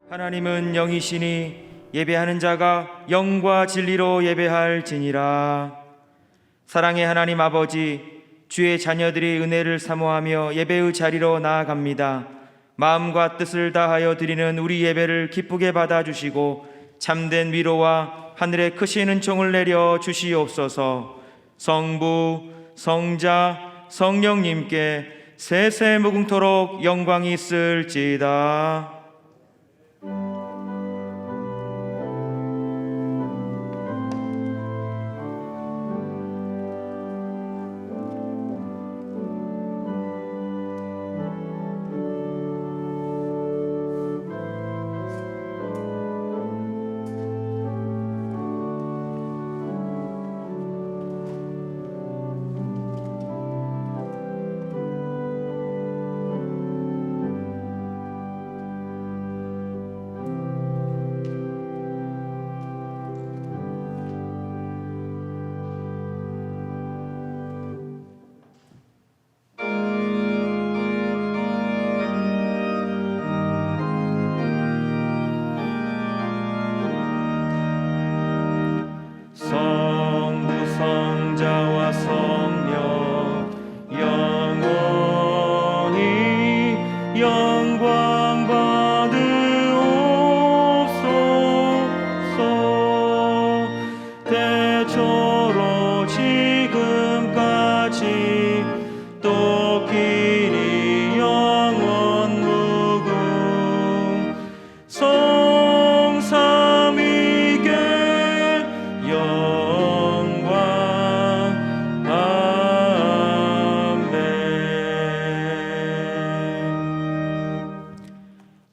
하나님은 영이시니 예배하는 자가 영과 진리로 예배할지니라. 사랑의 하나님 아버지, 주의 자녀들이 은혜를 사모하며 예배의 자리로 나아갑니다. 마음과 뜻을 다하여 드리는 우리 예배를 기쁘게 받아주시고 참된 위로와 하늘의 크신 은총을 내려 주시옵소서. 성부, 성자, 성령님께 세세 무궁토록 영광이 있을지이다.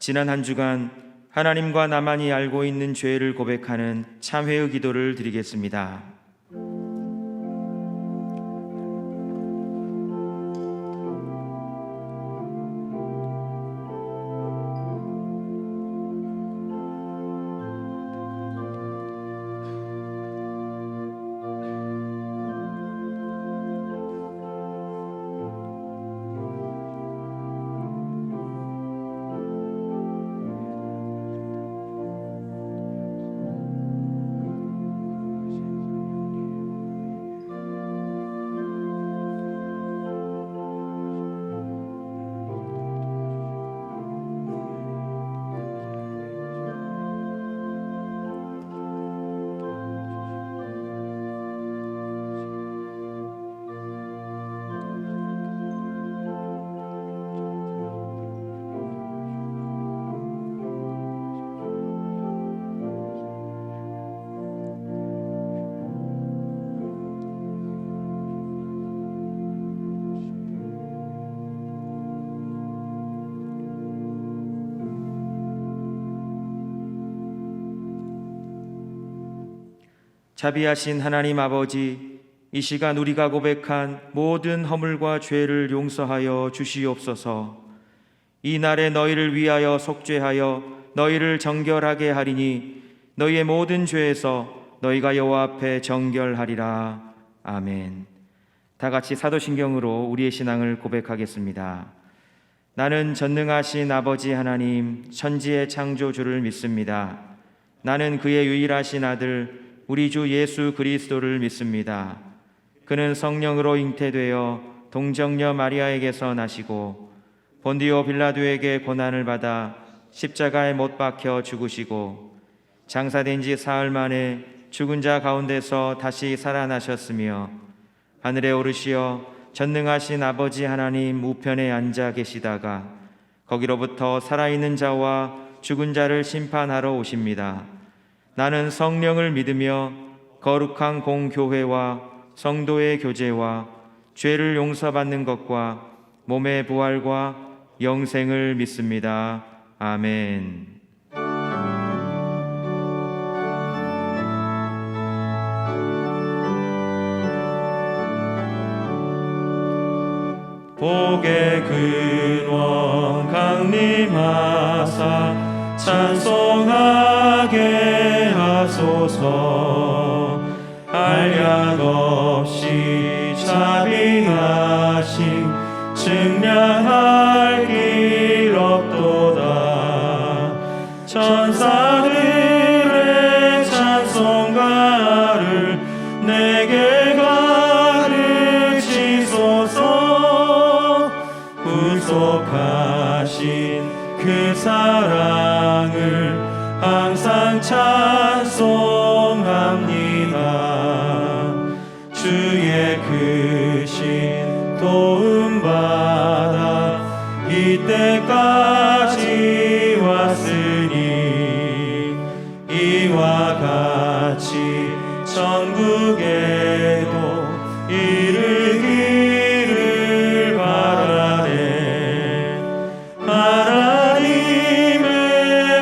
지난 한 주간 하나님과 나만이 알고 있는 죄를 고백하는 참회의 기도를 드리겠습니다. 자비하신 하나님 아버지, 이 시간 우리가 고백한 모든 허물과 죄를 용서하여 주시옵소서. 이 날에 너희를 위하여 속죄하여 너희를 정결하게 하리니 너희의 모든 죄에서 너희가 여호와 앞에 정결하리라. 아멘. 다 같이 사도신경으로 우리의 신앙을 고백하겠습니다. 나는 전능하신 아버지 하나님, 천지의 창조주를 믿습니다. 나는 그의 유일하신 아들 우리 주 예수 그리스도를 믿습니다. 그는 성령으로 잉태되어 동정녀 마리아에게서 나시고 본디오 빌라도에게 고난을 받아 십자가에 못 박혀 죽으시고 장사된 지 사흘 만에 죽은 자 가운데서 다시 살아나셨으며 하늘에 오르시어 전능하신 아버지 하나님 우편에 앉아 계시다가 거기로부터 살아있는 자와 죽은 자를 심판하러 오십니다. 나는 성령을 믿으며 거룩한 공교회와 성도의 교제와 죄를 용서받는 것과 몸의 부활과 영생을 믿습니다. 아멘. 복의 근원 강림하사 찬송하게 하소서. 한량 없이 자비하심 증량할 길 없도다. 천사들의 찬송가를 내게 가르치소서. 구속하신 그 사랑을 항상 찬송합니다. 주의 크신 도움 받아 이때까지 왔으니 이와 같이 천국에도 이르기를 바라네. 하나님의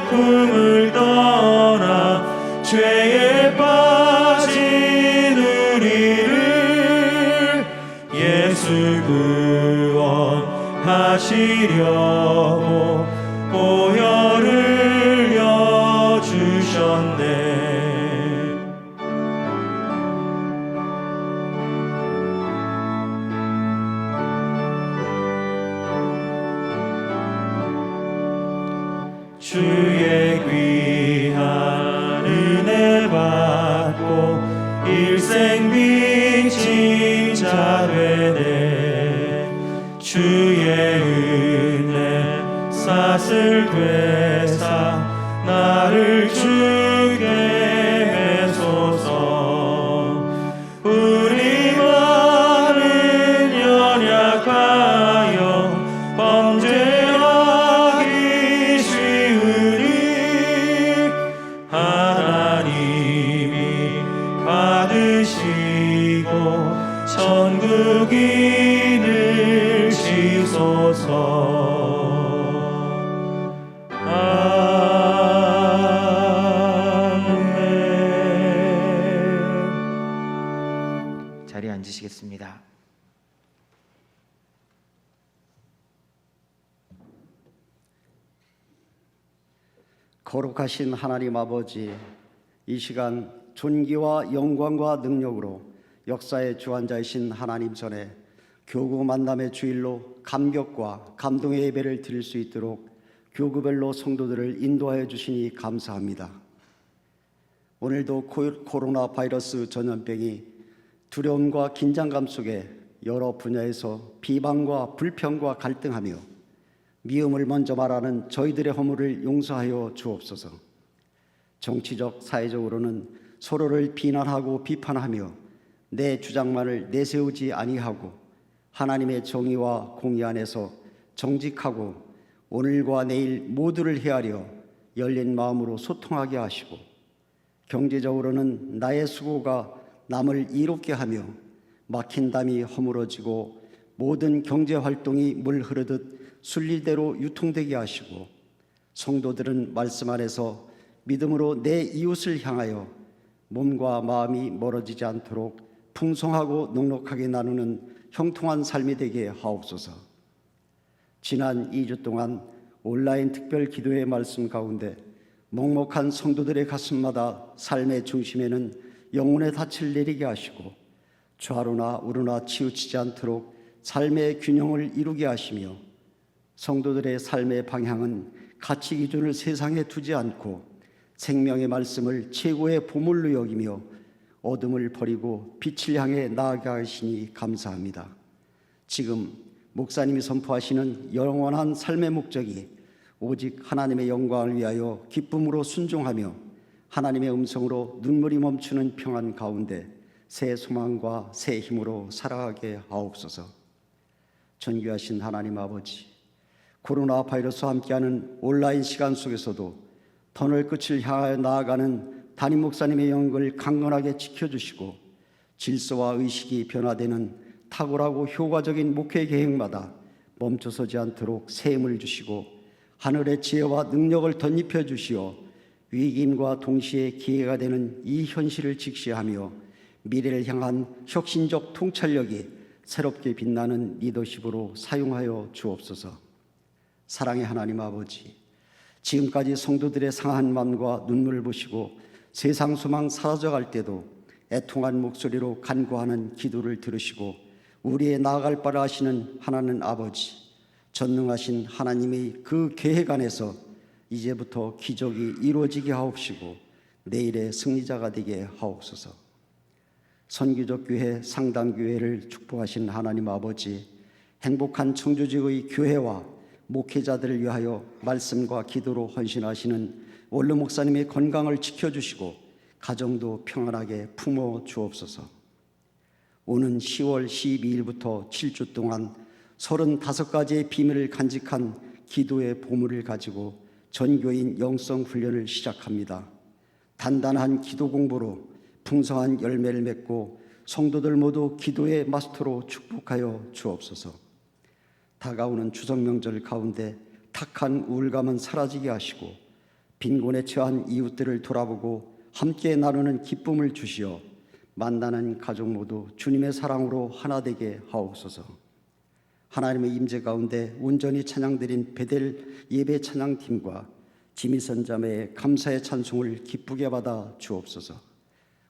품을 떠나 죄에 빠진 우리를 예수 구원하시려고 보혈을 여주셨네. 주의 귀한 은혜 받고 일생 빚진 자 되네. 주의 은혜 삿을 되사 나를 주게 해소서. 우리 마음은 연약하여 범죄하기 쉬우니 하나님이 받으시고 천국인을 시소서. 아멘. 자리에 앉으시겠습니다. 거룩하신 하나님 아버지, 이 시간 존귀와 영광과 능력으로 역사의 주관자이신 하나님 전에 교구 만남의 주일로 감격과 감동의 예배를 드릴 수 있도록 교구별로 성도들을 인도하여 주시니 감사합니다. 오늘도 코로나 바이러스 전염병이 두려움과 긴장감 속에 여러 분야에서 비방과 불평과 갈등하며 미움을 먼저 말하는 저희들의 허물을 용서하여 주옵소서. 정치적, 사회적으로는 서로를 비난하고 비판하며 내 주장만을 내세우지 아니하고 하나님의 정의와 공의 안에서 정직하고 오늘과 내일 모두를 헤아려 열린 마음으로 소통하게 하시고, 경제적으로는 나의 수고가 남을 이롭게 하며 막힌 담이 허물어지고 모든 경제활동이 물 흐르듯 순리대로 유통되게 하시고, 성도들은 말씀 안에서 믿음으로 내 이웃을 향하여 몸과 마음이 멀어지지 않도록 풍성하고 넉넉하게 나누는 형통한 삶이 되게 하옵소서. 지난 2주 동안 온라인 특별 기도의 말씀 가운데 먹먹한 성도들의 가슴마다 삶의 중심에는 영혼의 닻을 내리게 하시고 좌로나 우로나 치우치지 않도록 삶의 균형을 이루게 하시며, 성도들의 삶의 방향은 가치 기준을 세상에 두지 않고 생명의 말씀을 최고의 보물로 여기며 어둠을 버리고 빛을 향해 나아가시니 감사합니다. 지금 목사님이 선포하시는 영원한 삶의 목적이 오직 하나님의 영광을 위하여 기쁨으로 순종하며 하나님의 음성으로 눈물이 멈추는 평안 가운데 새 소망과 새 힘으로 살아가게 하옵소서. 존귀하신 하나님 아버지, 코로나 바이러스와 함께하는 온라인 시간 속에서도 터널 끝을 향하여 나아가는 담임 목사님의 영역을 강건하게 지켜주시고, 질서와 의식이 변화되는 탁월하고 효과적인 목회 계획마다 멈춰서지 않도록 새 힘을 주시고 하늘의 지혜와 능력을 덧입혀 주시어 위기임과 동시에 기회가 되는 이 현실을 직시하며 미래를 향한 혁신적 통찰력이 새롭게 빛나는 리더십으로 사용하여 주옵소서. 사랑의 하나님 아버지, 지금까지 성도들의 상한 마음과 눈물을 보시고 세상 소망 사라져갈 때도 애통한 목소리로 간구하는 기도를 들으시고 우리의 나아갈 바를 아시는 하나님 아버지, 전능하신 하나님의 그 계획 안에서 이제부터 기적이 이루어지게 하옵시고 내일의 승리자가 되게 하옵소서. 선교적 교회 상담교회를 축복하신 하나님 아버지, 행복한 청주지의 교회와 목회자들을 위하여 말씀과 기도로 헌신하시는 원로 목사님의 건강을 지켜주시고 가정도 평안하게 품어 주옵소서. 오는 10월 12일부터 7주 동안 35가지의 비밀을 간직한 기도의 보물을 가지고 전교인 영성 훈련을 시작합니다. 단단한 기도 공부로 풍성한 열매를 맺고 성도들 모두 기도의 마스터로 축복하여 주옵소서. 다가오는 추석 명절 가운데 탁한 우울감은 사라지게 하시고 빈곤에 처한 이웃들을 돌아보고 함께 나누는 기쁨을 주시어 만나는 가족 모두 주님의 사랑으로 하나 되게 하옵소서. 하나님의 임재 가운데 온전히 찬양드린 베델 예배 찬양팀과 지미선 자매의 감사의 찬송을 기쁘게 받아 주옵소서.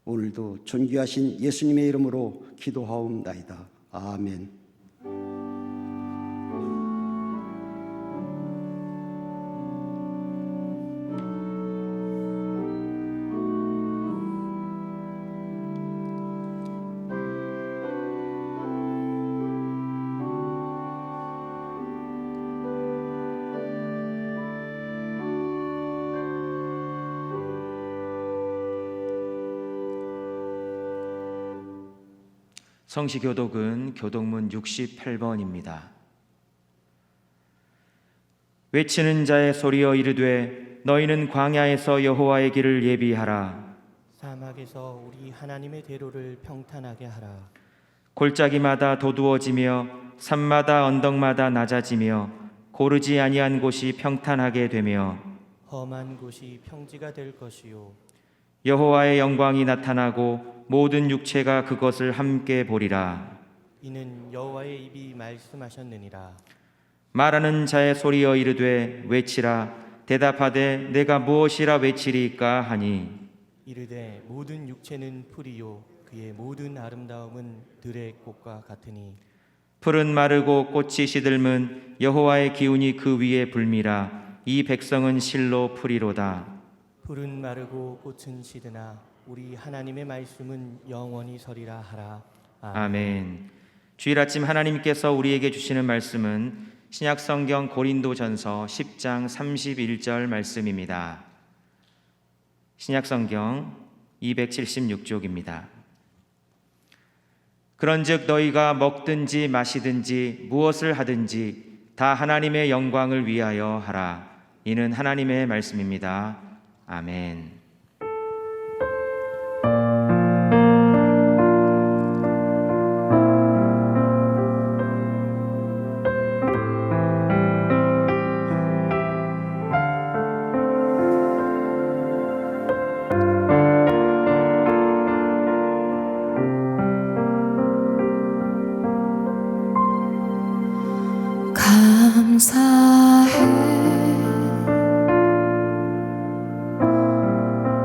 오늘도 존귀하신 예수님의 이름으로 기도하옵나이다. 아멘. 성시교독은 교독문 68번입니다. 외치는 자의 소리여 이르되 너희는 광야에서 여호와의 길을 예비하라. 사막에서 우리 하나님의 대로를 평탄하게 하라. 골짜기마다 도두어지며 산마다 언덕마다 낮아지며 고르지 아니한 곳이 평탄하게 되며 험한 곳이 평지가 될 것이요 여호와의 영광이 나타나고 모든 육체가 그것을 함께 보리라. 이는 여호와의 입이 말씀하셨느니라. 말하는 자의 소리여 이르되 외치라. 대답하되 내가 무엇이라 외치리까 하니 이르되 모든 육체는 풀이요 그의 모든 아름다움은 들의 꽃과 같으니 풀은 마르고 꽃이 시들면 여호와의 기운이 그 위에 불미라. 이 백성은 실로 풀이로다. 풀은 마르고 꽃은 시드나 우리 하나님의 말씀은 영원히 서리라 하라. 아멘. 주일 아침 하나님께서 우리에게 주시는 말씀은 신약성경 고린도전서 10장 31절 말씀입니다. 신약성경 276쪽입니다. 그런즉 너희가 먹든지 마시든지 무엇을 하든지 다 하나님의 영광을 위하여 하라. 이는 하나님의 말씀입니다. 아멘. 감사해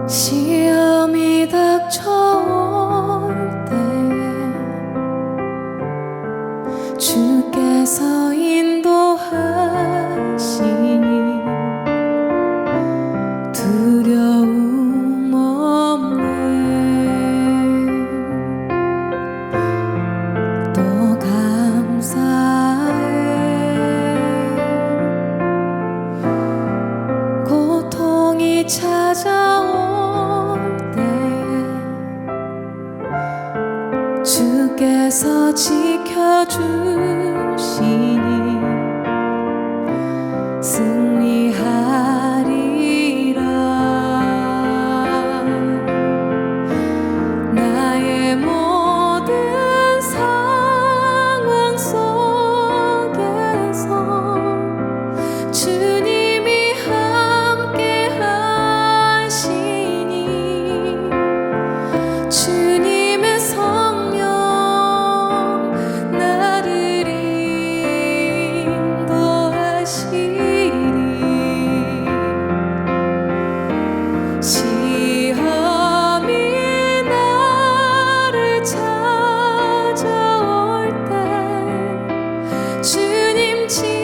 시험이 닥쳐올 때에 주께서 인도하시니 두려움 없네. 또 감사해 고통이 찾아올 때에 주께서 지켜주시니 승리하리라. 나의 모든 상황 속에서 주님이 함께 하시니 주님의 성령 나를 인도하시리. 시험이 나를 찾아올 때 주님 지켜주시니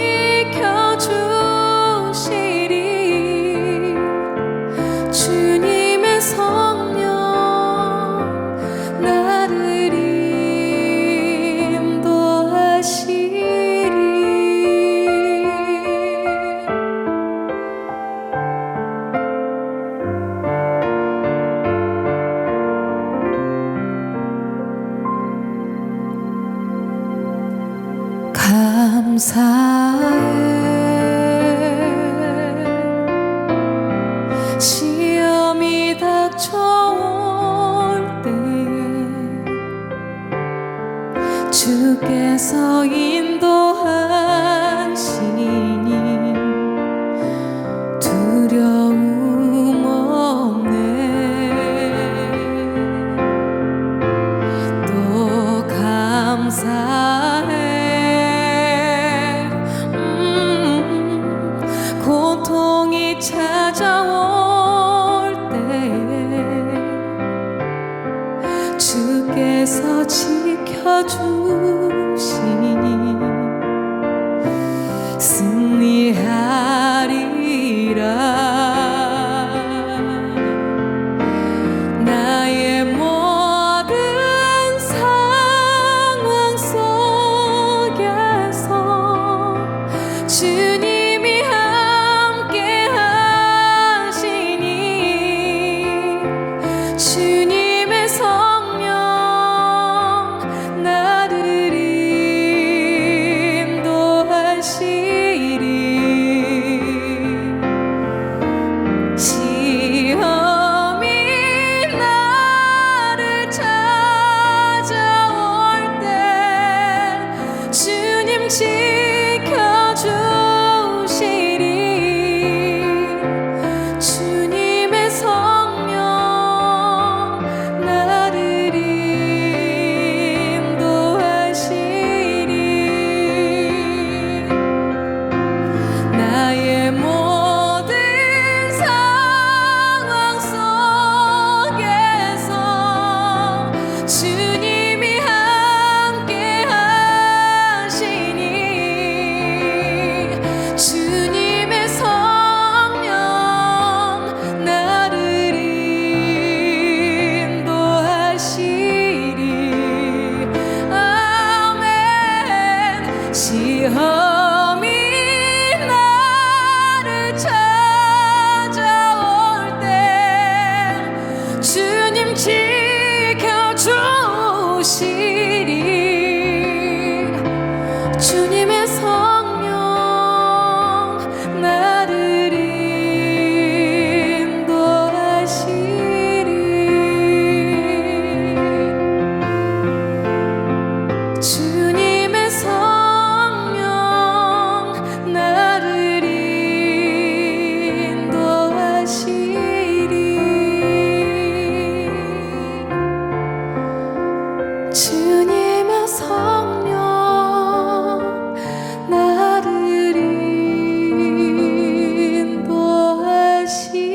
고통이 찾아올 때에 주께서 지켜주시니 승리하리라. 나의 모든 상황 속에서 주님이 함께 하시니 주님의 성령 나를 인도하시리. 시험이 나를 찾아올 때 주님 지켜주시리. 주님의 성령 나를 인도하시리. 나의 모든 상황 속에서 주님이 함께 하시니 주님의 성령 나를 인도하시리. 아멘. 시험이 나를 찾아올 때 주님 지켜주시리. 주님의 성령 나를 인도하시리. 주님의 성령 나를 인도하시리. 주님의 성령 나를 인도하시리.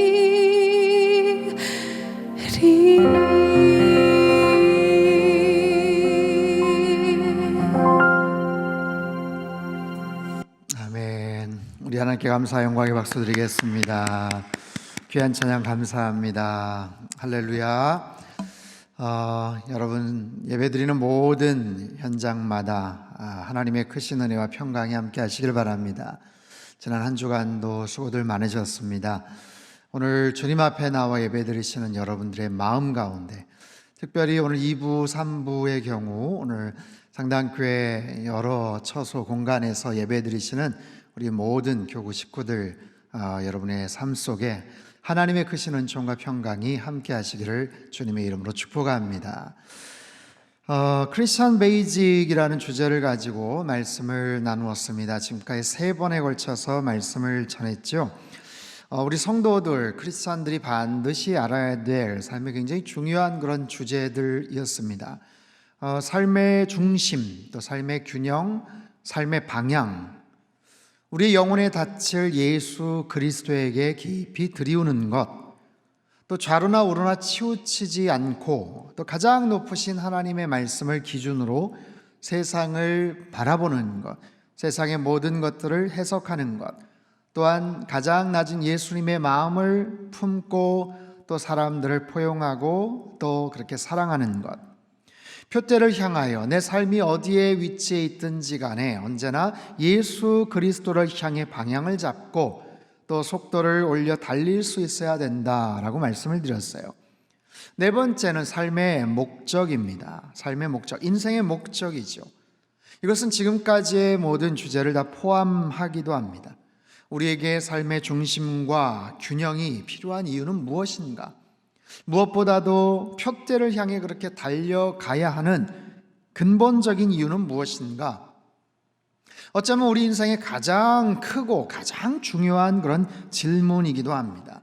아멘. 우리 하나님께 감사 영광의 박수 드리겠습니다. 귀한 찬양 감사합니다. 할렐루야. 여러분 예배드리는 모든 현장마다 하나님의 크신 은혜와 평강이 함께 하시길 바랍니다. 지난 한 주간도 수고들 많으셨습니다. 오늘 주님 앞에 나와 예배드리시는 여러분들의 마음 가운데 특별히 오늘 2부, 3부의 경우 오늘 상당교회 여러 처소 공간에서 예배드리시는 우리 모든 교구 식구들 여러분의 삶 속에 하나님의 크신 은총과 평강이 함께 하시기를 주님의 이름으로 축복합니다. 크리스천 베이직이라는 주제를 가지고 말씀을 나누었습니다. 지금까지 3번에 걸쳐서 말씀을 전했죠. 우리 성도들, 크리스천들이 반드시 알아야 될 삶의 굉장히 중요한 그런 주제들이었습니다. 삶의 중심, 또 삶의 균형, 삶의 방향, 우리 영혼의 닻을 예수 그리스도에게 깊이 들이우는 것, 또 좌로나 우로나 치우치지 않고 또 가장 높으신 하나님의 말씀을 기준으로 세상을 바라보는 것, 세상의 모든 것들을 해석하는 것, 또한 가장 낮은 예수님의 마음을 품고 또 사람들을 포용하고 또 그렇게 사랑하는 것, 표대를 향하여 내 삶이 어디에 위치해 있든지 간에 언제나 예수 그리스도를 향해 방향을 잡고 또 속도를 올려 달릴 수 있어야 된다라고 말씀을 드렸어요. 4번째는 삶의 목적입니다. 삶의 목적, 인생의 목적이죠. 이것은 지금까지의 모든 주제를 다 포함하기도 합니다. 우리에게 삶의 중심과 균형이 필요한 이유는 무엇인가? 무엇보다도 표대를 향해 그렇게 달려가야 하는 근본적인 이유는 무엇인가? 어쩌면 우리 인생의 가장 크고 가장 중요한 그런 질문이기도 합니다.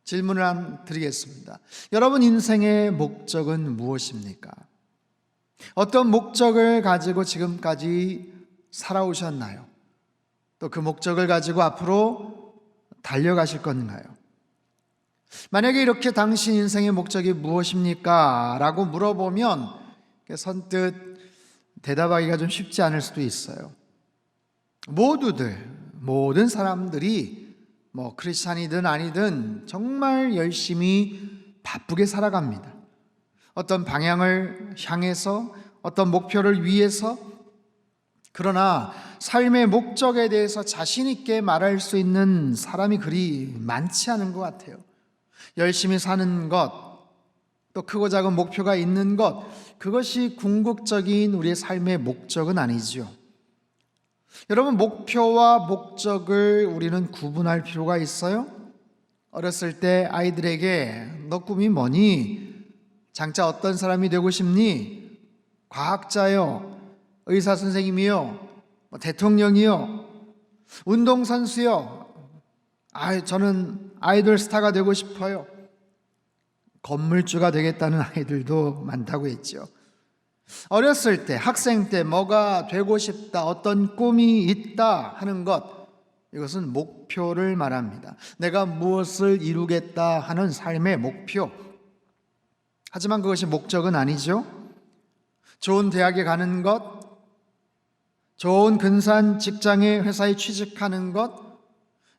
질문을 드리겠습니다. 여러분 인생의 목적은 무엇입니까? 어떤 목적을 가지고 지금까지 살아오셨나요? 또 그 목적을 가지고 앞으로 달려가실 건가요? 만약에 이렇게 당신 인생의 목적이 무엇입니까? 라고 물어보면 선뜻 대답하기가 좀 쉽지 않을 수도 있어요. 모든 사람들이 크리스찬이든 아니든 정말 열심히 바쁘게 살아갑니다. 어떤 방향을 향해서, 어떤 목표를 위해서. 그러나 삶의 목적에 대해서 자신 있게 말할 수 있는 사람이 그리 많지 않은 것 같아요. 열심히 사는 것, 또 크고 작은 목표가 있는 것, 그것이 궁극적인 우리의 삶의 목적은 아니죠. 여러분, 목표와 목적을 우리는 구분할 필요가 있어요. 어렸을 때 아이들에게 너 꿈이 뭐니? 장차 어떤 사람이 되고 싶니? 과학자요, 의사 선생님이요, 대통령이요, 운동선수요. 저는 아이돌 스타가 되고 싶어요. 건물주가 되겠다는 아이들도 많다고 했죠. 어렸을 때, 학생 때 뭐가 되고 싶다, 어떤 꿈이 있다 하는 것, 이것은 목표를 말합니다. 내가 무엇을 이루겠다 하는 삶의 목표. 하지만 그것이 목적은 아니죠. 좋은 대학에 가는 것, 좋은 근사한 직장에, 회사에 취직하는 것,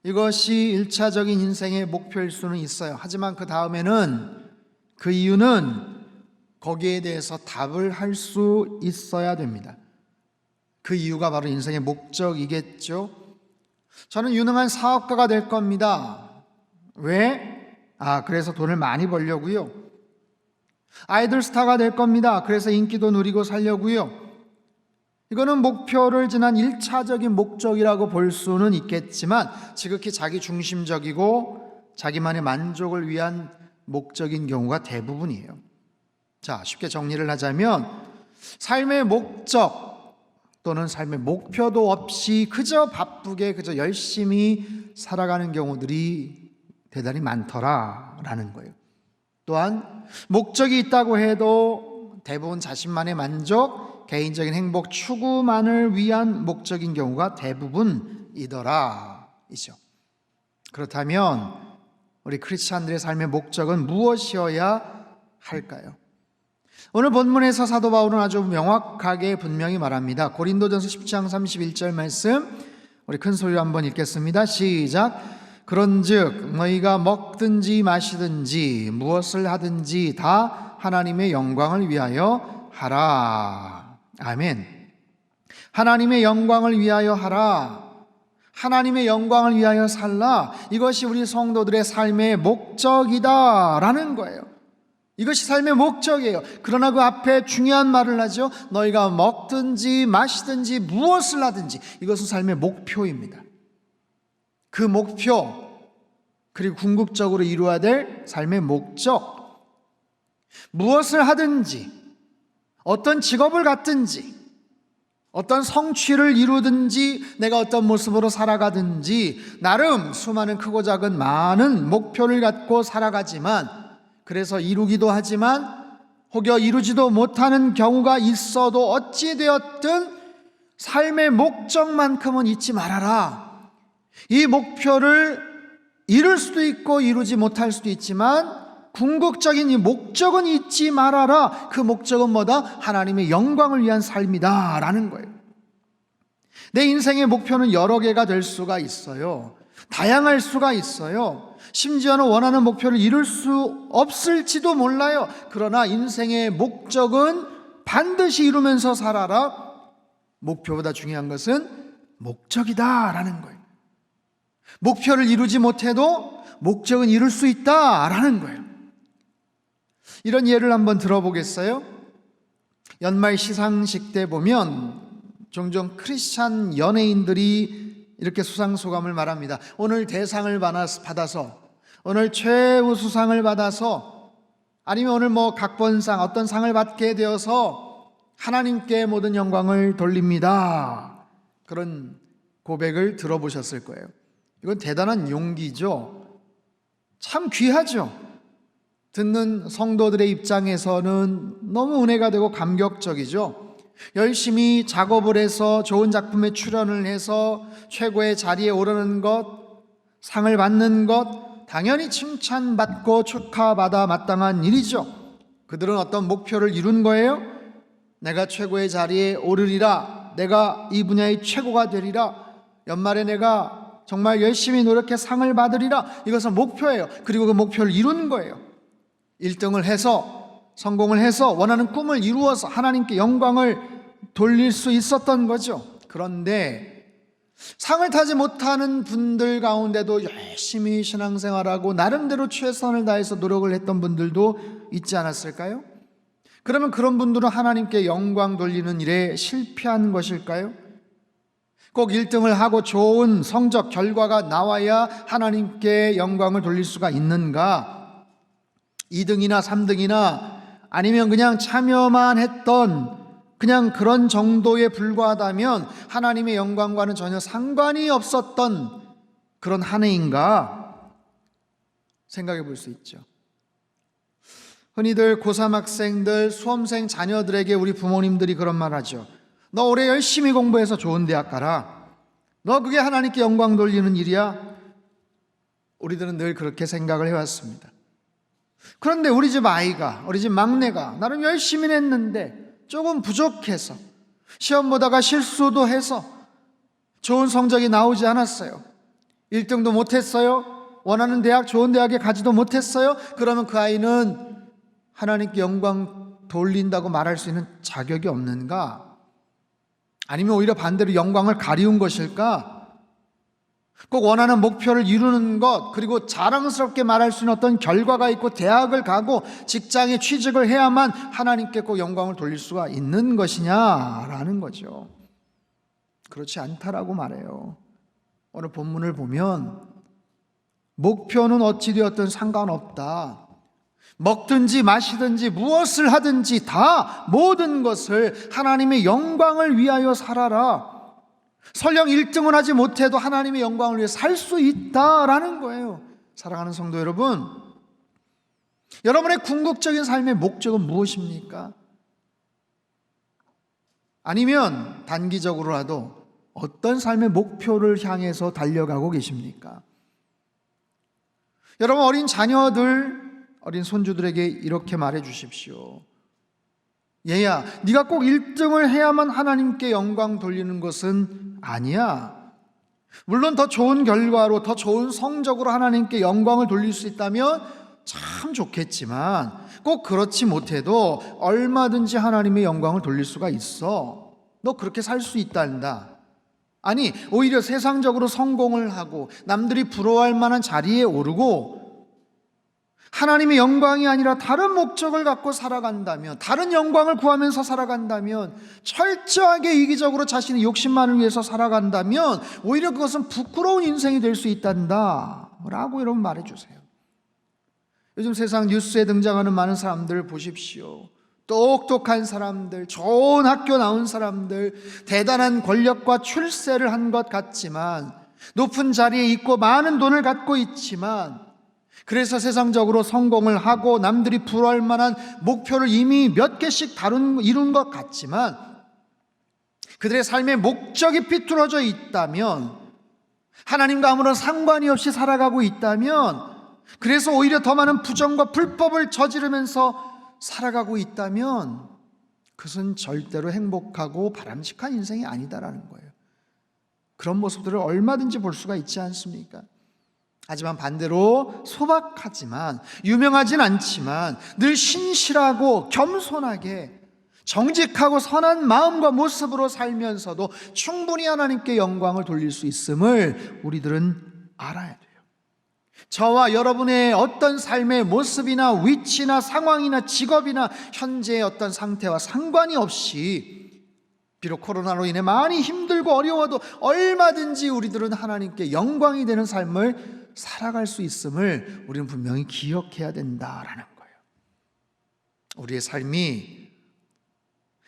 이것이 일차적인 인생의 목표일 수는 있어요. 하지만 그 다음에는, 그 이유는 거기에 대해서 답을 할 수 있어야 됩니다. 그 이유가 바로 인생의 목적이겠죠. 저는 유능한 사업가가 될 겁니다. 왜? 그래서 돈을 많이 벌려고요. 아이돌 스타가 될 겁니다. 그래서 인기도 누리고 살려고요. 이거는 목표를 지난 1차적인 목적이라고 볼 수는 있겠지만 지극히 자기 중심적이고 자기만의 만족을 위한 목적인 경우가 대부분이에요. 자, 쉽게 정리를 하자면 삶의 목적 또는 삶의 목표도 없이 그저 바쁘게 그저 열심히 살아가는 경우들이 대단히 많더라라는 거예요. 또한 목적이 있다고 해도 대부분 자신만의 만족, 개인적인 행복 추구만을 위한 목적인 경우가 대부분이더라이죠. 그렇다면 우리 크리스찬들의 삶의 목적은 무엇이어야 할까요? 오늘 본문에서 사도 바울은 아주 명확하게 분명히 말합니다. 고린도전서 10장 31절 말씀 우리 큰 소리로 한번 읽겠습니다. 시작. 그런즉 너희가 먹든지 마시든지 무엇을 하든지 다 하나님의 영광을 위하여 하라. 아멘. 하나님의 영광을 위하여 하라. 하나님의 영광을 위하여 살라. 이것이 우리 성도들의 삶의 목적이다라는 거예요. 이것이 삶의 목적이에요. 그러나 그 앞에 중요한 말을 하죠. 너희가 먹든지 마시든지 무엇을 하든지 이것은 삶의 목표입니다. 그 목표, 그리고 궁극적으로 이루어야 될 삶의 목적, 무엇을 하든지, 어떤 직업을 갖든지, 어떤 성취를 이루든지, 내가 어떤 모습으로 살아가든지, 나름 수많은 크고 작은 많은 목표를 갖고 살아가지만, 그래서 이루기도 하지만 혹여 이루지도 못하는 경우가 있어도 어찌되었든 삶의 목적만큼은 잊지 말아라. 이 목표를 이룰 수도 있고 이루지 못할 수도 있지만 궁극적인 이 목적은 잊지 말아라. 그 목적은 뭐다? 하나님의 영광을 위한 삶이다 라는 거예요. 내 인생의 목표는 여러 개가 될 수가 있어요. 다양할 수가 있어요. 심지어는 원하는 목표를 이룰 수 없을지도 몰라요. 그러나 인생의 목적은 반드시 이루면서 살아라. 목표보다 중요한 것은 목적이다라는 거예요. 목표를 이루지 못해도 목적은 이룰 수 있다라는 거예요. 이런 예를 한번 들어보겠어요? 연말 시상식 때 보면 종종 크리스찬 연예인들이 이렇게 수상소감을 말합니다. 오늘 대상을 받아서, 오늘 최우수상을 받아서, 아니면 오늘 각본상 어떤 상을 받게 되어서 하나님께 모든 영광을 돌립니다. 그런 고백을 들어보셨을 거예요. 이건 대단한 용기죠. 참 귀하죠. 듣는 성도들의 입장에서는 너무 은혜가 되고 감격적이죠. 열심히 작업을 해서 좋은 작품에 출연을 해서 최고의 자리에 오르는 것, 상을 받는 것 당연히 칭찬받고 축하받아 마땅한 일이죠. 그들은 어떤 목표를 이룬 거예요? 내가 최고의 자리에 오르리라, 내가 이 분야의 최고가 되리라, 연말에 내가 정말 열심히 노력해 상을 받으리라, 이것은 목표예요. 그리고 그 목표를 이룬 거예요. 1등을 해서, 성공을 해서 원하는 꿈을 이루어서 하나님께 영광을 돌릴 수 있었던 거죠. 그런데 상을 타지 못하는 분들 가운데도 열심히 신앙생활하고 나름대로 최선을 다해서 노력을 했던 분들도 있지 않았을까요? 그러면 그런 분들은 하나님께 영광 돌리는 일에 실패한 것일까요? 꼭 1등을 하고 좋은 성적 결과가 나와야 하나님께 영광을 돌릴 수가 있는가? 2등이나 3등이나 아니면 그냥 참여만 했던 그냥 그런 정도에 불과하다면 하나님의 영광과는 전혀 상관이 없었던 그런 한 해인가 생각해 볼 수 있죠. 흔히들 고3 학생들, 수험생 자녀들에게 우리 부모님들이 그런 말 하죠. 너 올해 열심히 공부해서 좋은 대학 가라. 너 그게 하나님께 영광 돌리는 일이야. 우리들은 늘 그렇게 생각을 해왔습니다. 그런데 우리 집 아이가, 우리 집 막내가 나름 열심히 했는데 조금 부족해서 시험 보다가 실수도 해서 좋은 성적이 나오지 않았어요. 1등도 못했어요. 원하는 대학, 좋은 대학에 가지도 못했어요. 그러면 그 아이는 하나님께 영광 돌린다고 말할 수 있는 자격이 없는가? 아니면 오히려 반대로 영광을 가리운 것일까? 꼭 원하는 목표를 이루는 것, 그리고 자랑스럽게 말할 수 있는 어떤 결과가 있고 대학을 가고 직장에 취직을 해야만 하나님께 꼭 영광을 돌릴 수가 있는 것이냐라는 거죠. 그렇지 않다라고 말해요. 오늘 본문을 보면 목표는 어찌 되었든 상관없다. 먹든지 마시든지 무엇을 하든지 다 모든 것을 하나님의 영광을 위하여 살아라. 설령 1등을 하지 못해도 하나님의 영광을 위해 살 수 있다라는 거예요. 사랑하는 성도 여러분, 여러분의 궁극적인 삶의 목적은 무엇입니까? 아니면 단기적으로라도 어떤 삶의 목표를 향해서 달려가고 계십니까? 여러분, 어린 자녀들, 어린 손주들에게 이렇게 말해 주십시오. 얘야, 네가 꼭 1등을 해야만 하나님께 영광 돌리는 것은 아니야. 물론 더 좋은 결과로, 더 좋은 성적으로 하나님께 영광을 돌릴 수 있다면 참 좋겠지만 꼭 그렇지 못해도 얼마든지 하나님의 영광을 돌릴 수가 있어. 너 그렇게 살 수 있단다. 아니, 오히려 세상적으로 성공을 하고 남들이 부러워할 만한 자리에 오르고 하나님의 영광이 아니라 다른 목적을 갖고 살아간다면, 다른 영광을 구하면서 살아간다면, 철저하게 이기적으로 자신의 욕심만을 위해서 살아간다면 오히려 그것은 부끄러운 인생이 될 수 있단다 라고 여러분 말해주세요. 요즘 세상 뉴스에 등장하는 많은 사람들 보십시오. 똑똑한 사람들, 좋은 학교 나온 사람들, 대단한 권력과 출세를 한 것 같지만, 높은 자리에 있고 많은 돈을 갖고 있지만, 그래서 세상적으로 성공을 하고 남들이 부러워할 만한 목표를 이미 몇 개씩 이룬 것 같지만, 그들의 삶의 목적이 비뚤어져 있다면, 하나님과 아무런 상관이 없이 살아가고 있다면, 그래서 오히려 더 많은 부정과 불법을 저지르면서 살아가고 있다면 그것은 절대로 행복하고 바람직한 인생이 아니다라는 거예요. 그런 모습들을 얼마든지 볼 수가 있지 않습니까? 하지만 반대로 소박하지만, 유명하진 않지만 늘 신실하고 겸손하게 정직하고 선한 마음과 모습으로 살면서도 충분히 하나님께 영광을 돌릴 수 있음을 우리들은 알아야 돼요. 저와 여러분의 어떤 삶의 모습이나 위치나 상황이나 직업이나 현재의 어떤 상태와 상관이 없이, 비록 코로나로 인해 많이 힘들고 어려워도 얼마든지 우리들은 하나님께 영광이 되는 삶을 살아갈 수 있음을 우리는 분명히 기억해야 된다라는 거예요. 우리의 삶이,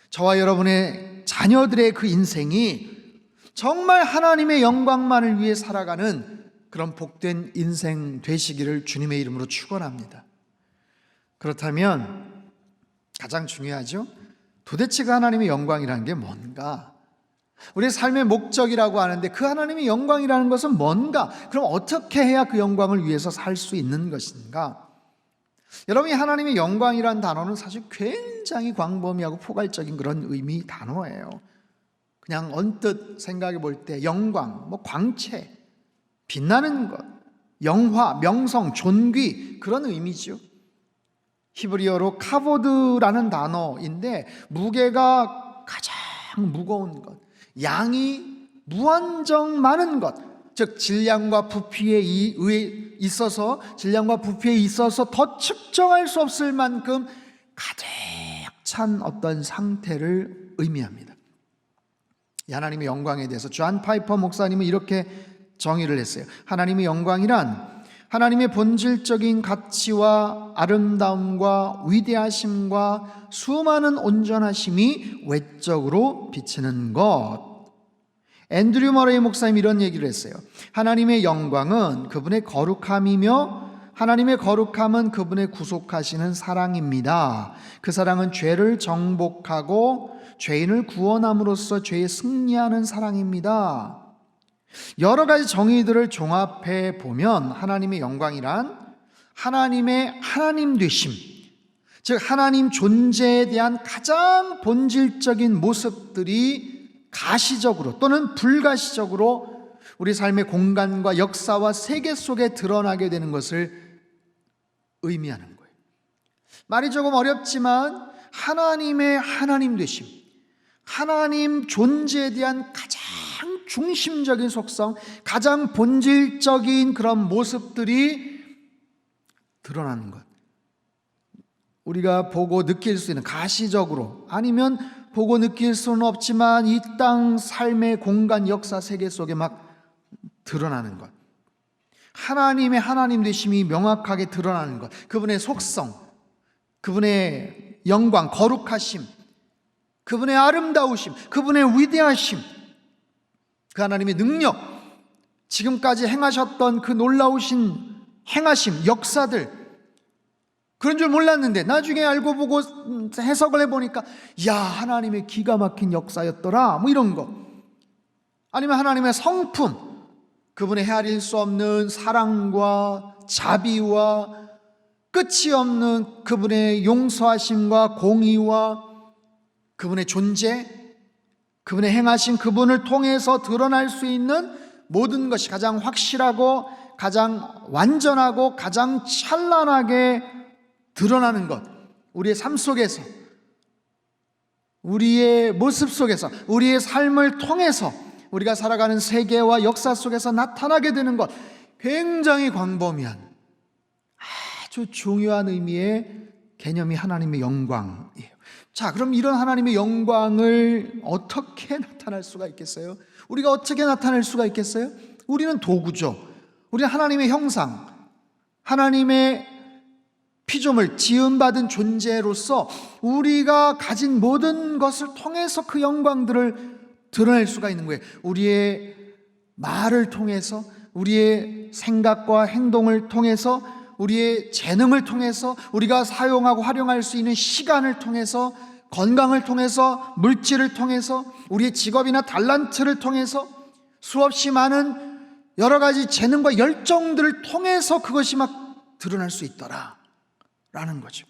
저와 여러분의 자녀들의 그 인생이 정말 하나님의 영광만을 위해 살아가는 그런 복된 인생 되시기를 주님의 이름으로 축원합니다. 그렇다면 가장 중요하죠. 도대체가 하나님의 영광이라는 게 뭔가? 우리의 삶의 목적이라고 하는데 그 하나님의 영광이라는 것은 뭔가? 그럼 어떻게 해야 그 영광을 위해서 살 수 있는 것인가? 여러분, 이 하나님의 영광이라는 단어는 사실 굉장히 광범위하고 포괄적인 그런 의미 단어예요. 그냥 언뜻 생각해 볼 때 영광, 광채, 빛나는 것, 영화, 명성, 존귀, 그런 의미죠. 히브리어로 카보드라는 단어인데 무게가 가장 무거운 것, 양이 무한정 많은 것, 즉 질량과 부피에 있어서 더 측정할 수 없을 만큼 가득 찬 어떤 상태를 의미합니다. 이 하나님의 영광에 대해서 존 파이퍼 목사님은 이렇게 정의를 했어요. 하나님의 영광이란 하나님의 본질적인 가치와 아름다움과 위대하심과 수많은 온전하심이 외적으로 비치는 것. 앤드류 머레이 목사님이 이런 얘기를 했어요. 하나님의 영광은 그분의 거룩함이며 하나님의 거룩함은 그분의 구속하시는 사랑입니다. 그 사랑은 죄를 정복하고 죄인을 구원함으로써 죄에 승리하는 사랑입니다. 여러 가지 정의들을 종합해 보면 하나님의 영광이란 하나님의 하나님 되심, 즉 하나님 존재에 대한 가장 본질적인 모습들이 가시적으로 또는 불가시적으로 우리 삶의 공간과 역사와 세계 속에 드러나게 되는 것을 의미하는 거예요. 말이 조금 어렵지만 하나님의 하나님 되심, 하나님 존재에 대한 가장 중심적인 속성, 가장 본질적인 그런 모습들이 드러나는 것. 우리가 보고 느낄 수 있는, 가시적으로 아니면 보고 느낄 수는 없지만 이 땅 삶의 공간, 역사, 세계 속에 막 드러나는 것. 하나님의 하나님 되심이 명확하게 드러나는 것. 그분의 속성, 그분의 영광, 거룩하심, 그분의 아름다우심, 그분의 위대하심, 그 하나님의 능력, 지금까지 행하셨던 그 놀라우신 행하심, 역사들, 그런 줄 몰랐는데 나중에 알고 보고 해석을 해보니까 야, 하나님의 기가 막힌 역사였더라, 이런 거. 아니면 하나님의 성품, 그분의 헤아릴 수 없는 사랑과 자비와 끝이 없는 그분의 용서하심과 공의와 그분의 존재, 그분의 행하신 그분을 통해서 드러날 수 있는 모든 것이 가장 확실하고 가장 완전하고 가장 찬란하게 드러나는 것. 우리의 삶 속에서, 우리의 모습 속에서, 우리의 삶을 통해서 우리가 살아가는 세계와 역사 속에서 나타나게 되는 것. 굉장히 광범위한 아주 중요한 의미의 개념이 하나님의 영광이에요. 자, 그럼 이런 하나님의 영광을 어떻게 나타낼 수가 있겠어요? 우리가 어떻게 나타낼 수가 있겠어요? 우리는 도구죠. 우리는 하나님의 형상, 하나님의 피조물, 지음받은 존재로서 우리가 가진 모든 것을 통해서 그 영광들을 드러낼 수가 있는 거예요. 우리의 말을 통해서, 우리의 생각과 행동을 통해서, 우리의 재능을 통해서, 우리가 사용하고 활용할 수 있는 시간을 통해서, 건강을 통해서, 물질을 통해서, 우리의 직업이나 달란트를 통해서, 수없이 많은 여러 가지 재능과 열정들을 통해서 그것이 막 드러날 수 있더라 라는 거죠.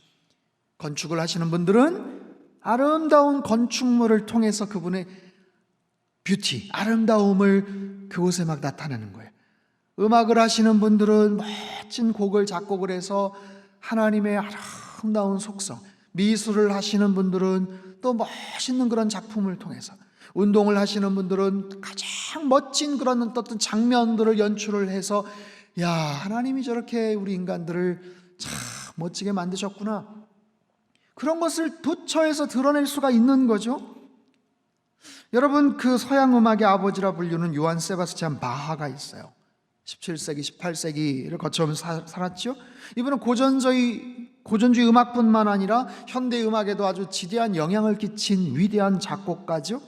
건축을 하시는 분들은 아름다운 건축물을 통해서 그분의 뷰티, 아름다움을 그곳에 막 나타내는 거예요. 음악을 하시는 분들은 멋진 곡을 작곡을 해서 하나님의 아름다운 속성, 미술을 하시는 분들은 또 멋있는 그런 작품을 통해서, 운동을 하시는 분들은 가장 멋진 그런 어떤 장면들을 연출을 해서 야, 하나님이 저렇게 우리 인간들을 참 멋지게 만드셨구나, 그런 것을 도처에서 드러낼 수가 있는 거죠. 여러분, 그 서양 음악의 아버지라 불리는 요한 세바스찬 바하가 있어요. 17세기, 18세기를 거쳐오면서 살았죠. 이분은 고전주의 음악뿐만 아니라 현대 음악에도 아주 지대한 영향을 끼친 위대한 작곡가죠.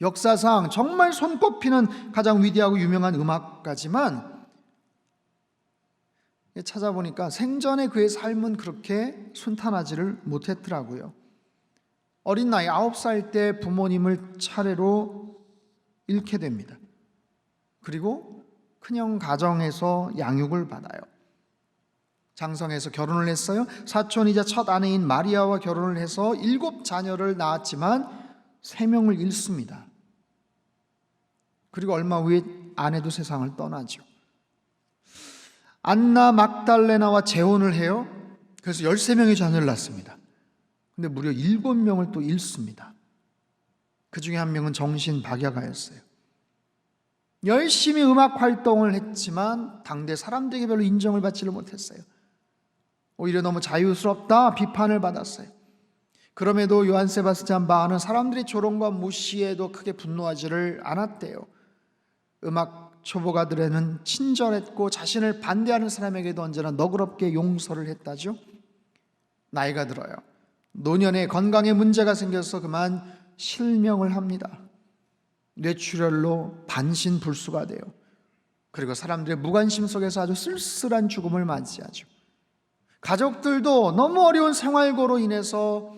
역사상 정말 손꼽히는 가장 위대하고 유명한 음악가지만 찾아보니까 생전에 그의 삶은 그렇게 순탄하지를 못했더라고요. 어린 나이 9살 때 부모님을 차례로 잃게 됩니다. 그리고 큰형 가정에서 양육을 받아요. 장성해서 결혼을 했어요. 사촌이자 첫 아내인 마리아와 결혼을 해서 7 자녀를 낳았지만 3명을 잃습니다. 그리고 얼마 후에 아내도 세상을 떠나죠. 안나 막달레나와 재혼을 해요. 그래서 13명의 자녀를 낳습니다. 근데 무려 7명을 또 잃습니다. 그 중에 한 명은 정신박약하였어요. 열심히 음악 활동을 했지만 당대 사람들에게 별로 인정을 받지를 못했어요. 오히려 너무 자유스럽다 비판을 받았어요. 그럼에도 요한 세바스찬 바하는 사람들의 조롱과 무시에도 크게 분노하지를 않았대요. 음악 초보가들에는 친절했고 자신을 반대하는 사람에게도 언제나 너그럽게 용서를 했다죠. 나이가 들어요. 노년에 건강에 문제가 생겨서 그만 실명을 합니다. 뇌출혈로 반신불수가 돼요. 그리고 사람들의 무관심 속에서 아주 쓸쓸한 죽음을 맞이하죠. 가족들도 너무 어려운 생활고로 인해서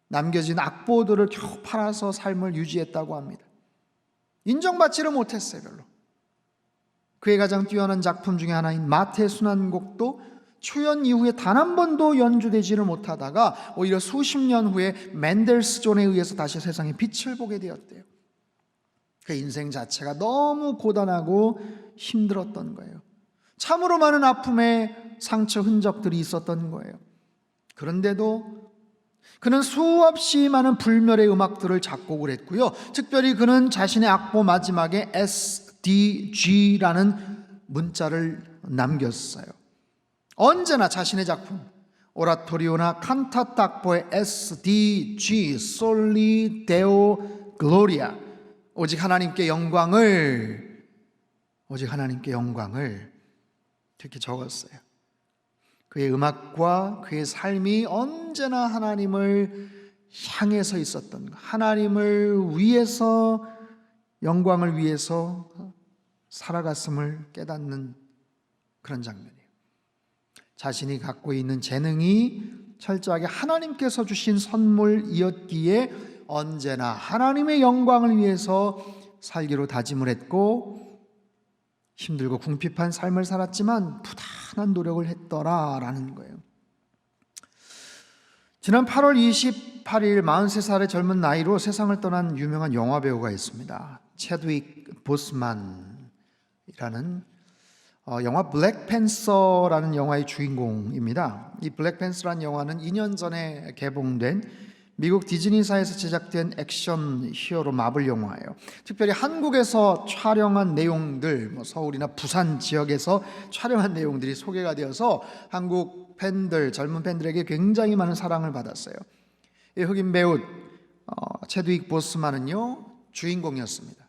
남겨진 악보들을 겨우 팔아서 삶을 유지했다고 합니다. 인정받지를 못했어요, 별로. 그의 가장 뛰어난 작품 중에 하나인 마태 순환곡도 초연 이후에 단 한 번도 연주되지를 못하다가 오히려 수십 년 후에 맨델스존에 의해서 다시 세상에 빛을 보게 되었대요. 그 인생 자체가 너무 고단하고 힘들었던 거예요. 참으로 많은 아픔의 상처 흔적들이 있었던 거예요. 그런데도 그는 수없이 많은 불멸의 음악들을 작곡을 했고요. 특별히 그는 자신의 악보 마지막에 SDG라는 문자를 남겼어요. 언제나 자신의 작품 오라토리오나 칸타타 악보의 SDG 솔리 데오 글로리아 오직 하나님께 영광을 그렇게 적었어요. 그의 음악과 그의 삶이 언제나 하나님을 향해서 있었던 것, 하나님을 위해서 영광을 위해서 살아갔음을 깨닫는 그런 장면이에요. 자신이 갖고 있는 재능이 철저하게 하나님께서 주신 선물이었기에 언제나 하나님의 영광을 위해서 살기로 다짐을 했고 힘들고 궁핍한 삶을 살았지만 부단한 노력을 했더라라는 거예요. 지난 8월 28일 43살의 젊은 나이로 세상을 떠난 유명한 영화배우가 있습니다. 체드윅 보스만이라는 영화 블랙팬서라는 영화의 주인공입니다. 이 블랙팬서라는 영화는 2년 전에 개봉된 미국 디즈니사에서 제작된 액션 히어로 마블 영화예요. 특별히 한국에서 촬영한 내용들, 서울이나 부산 지역에서 촬영한 내용들이 소개가 되어서 한국 팬들, 젊은 팬들에게 굉장히 많은 사랑을 받았어요. 이 흑인 배우 체드윅 보스만은요 주인공이었습니다.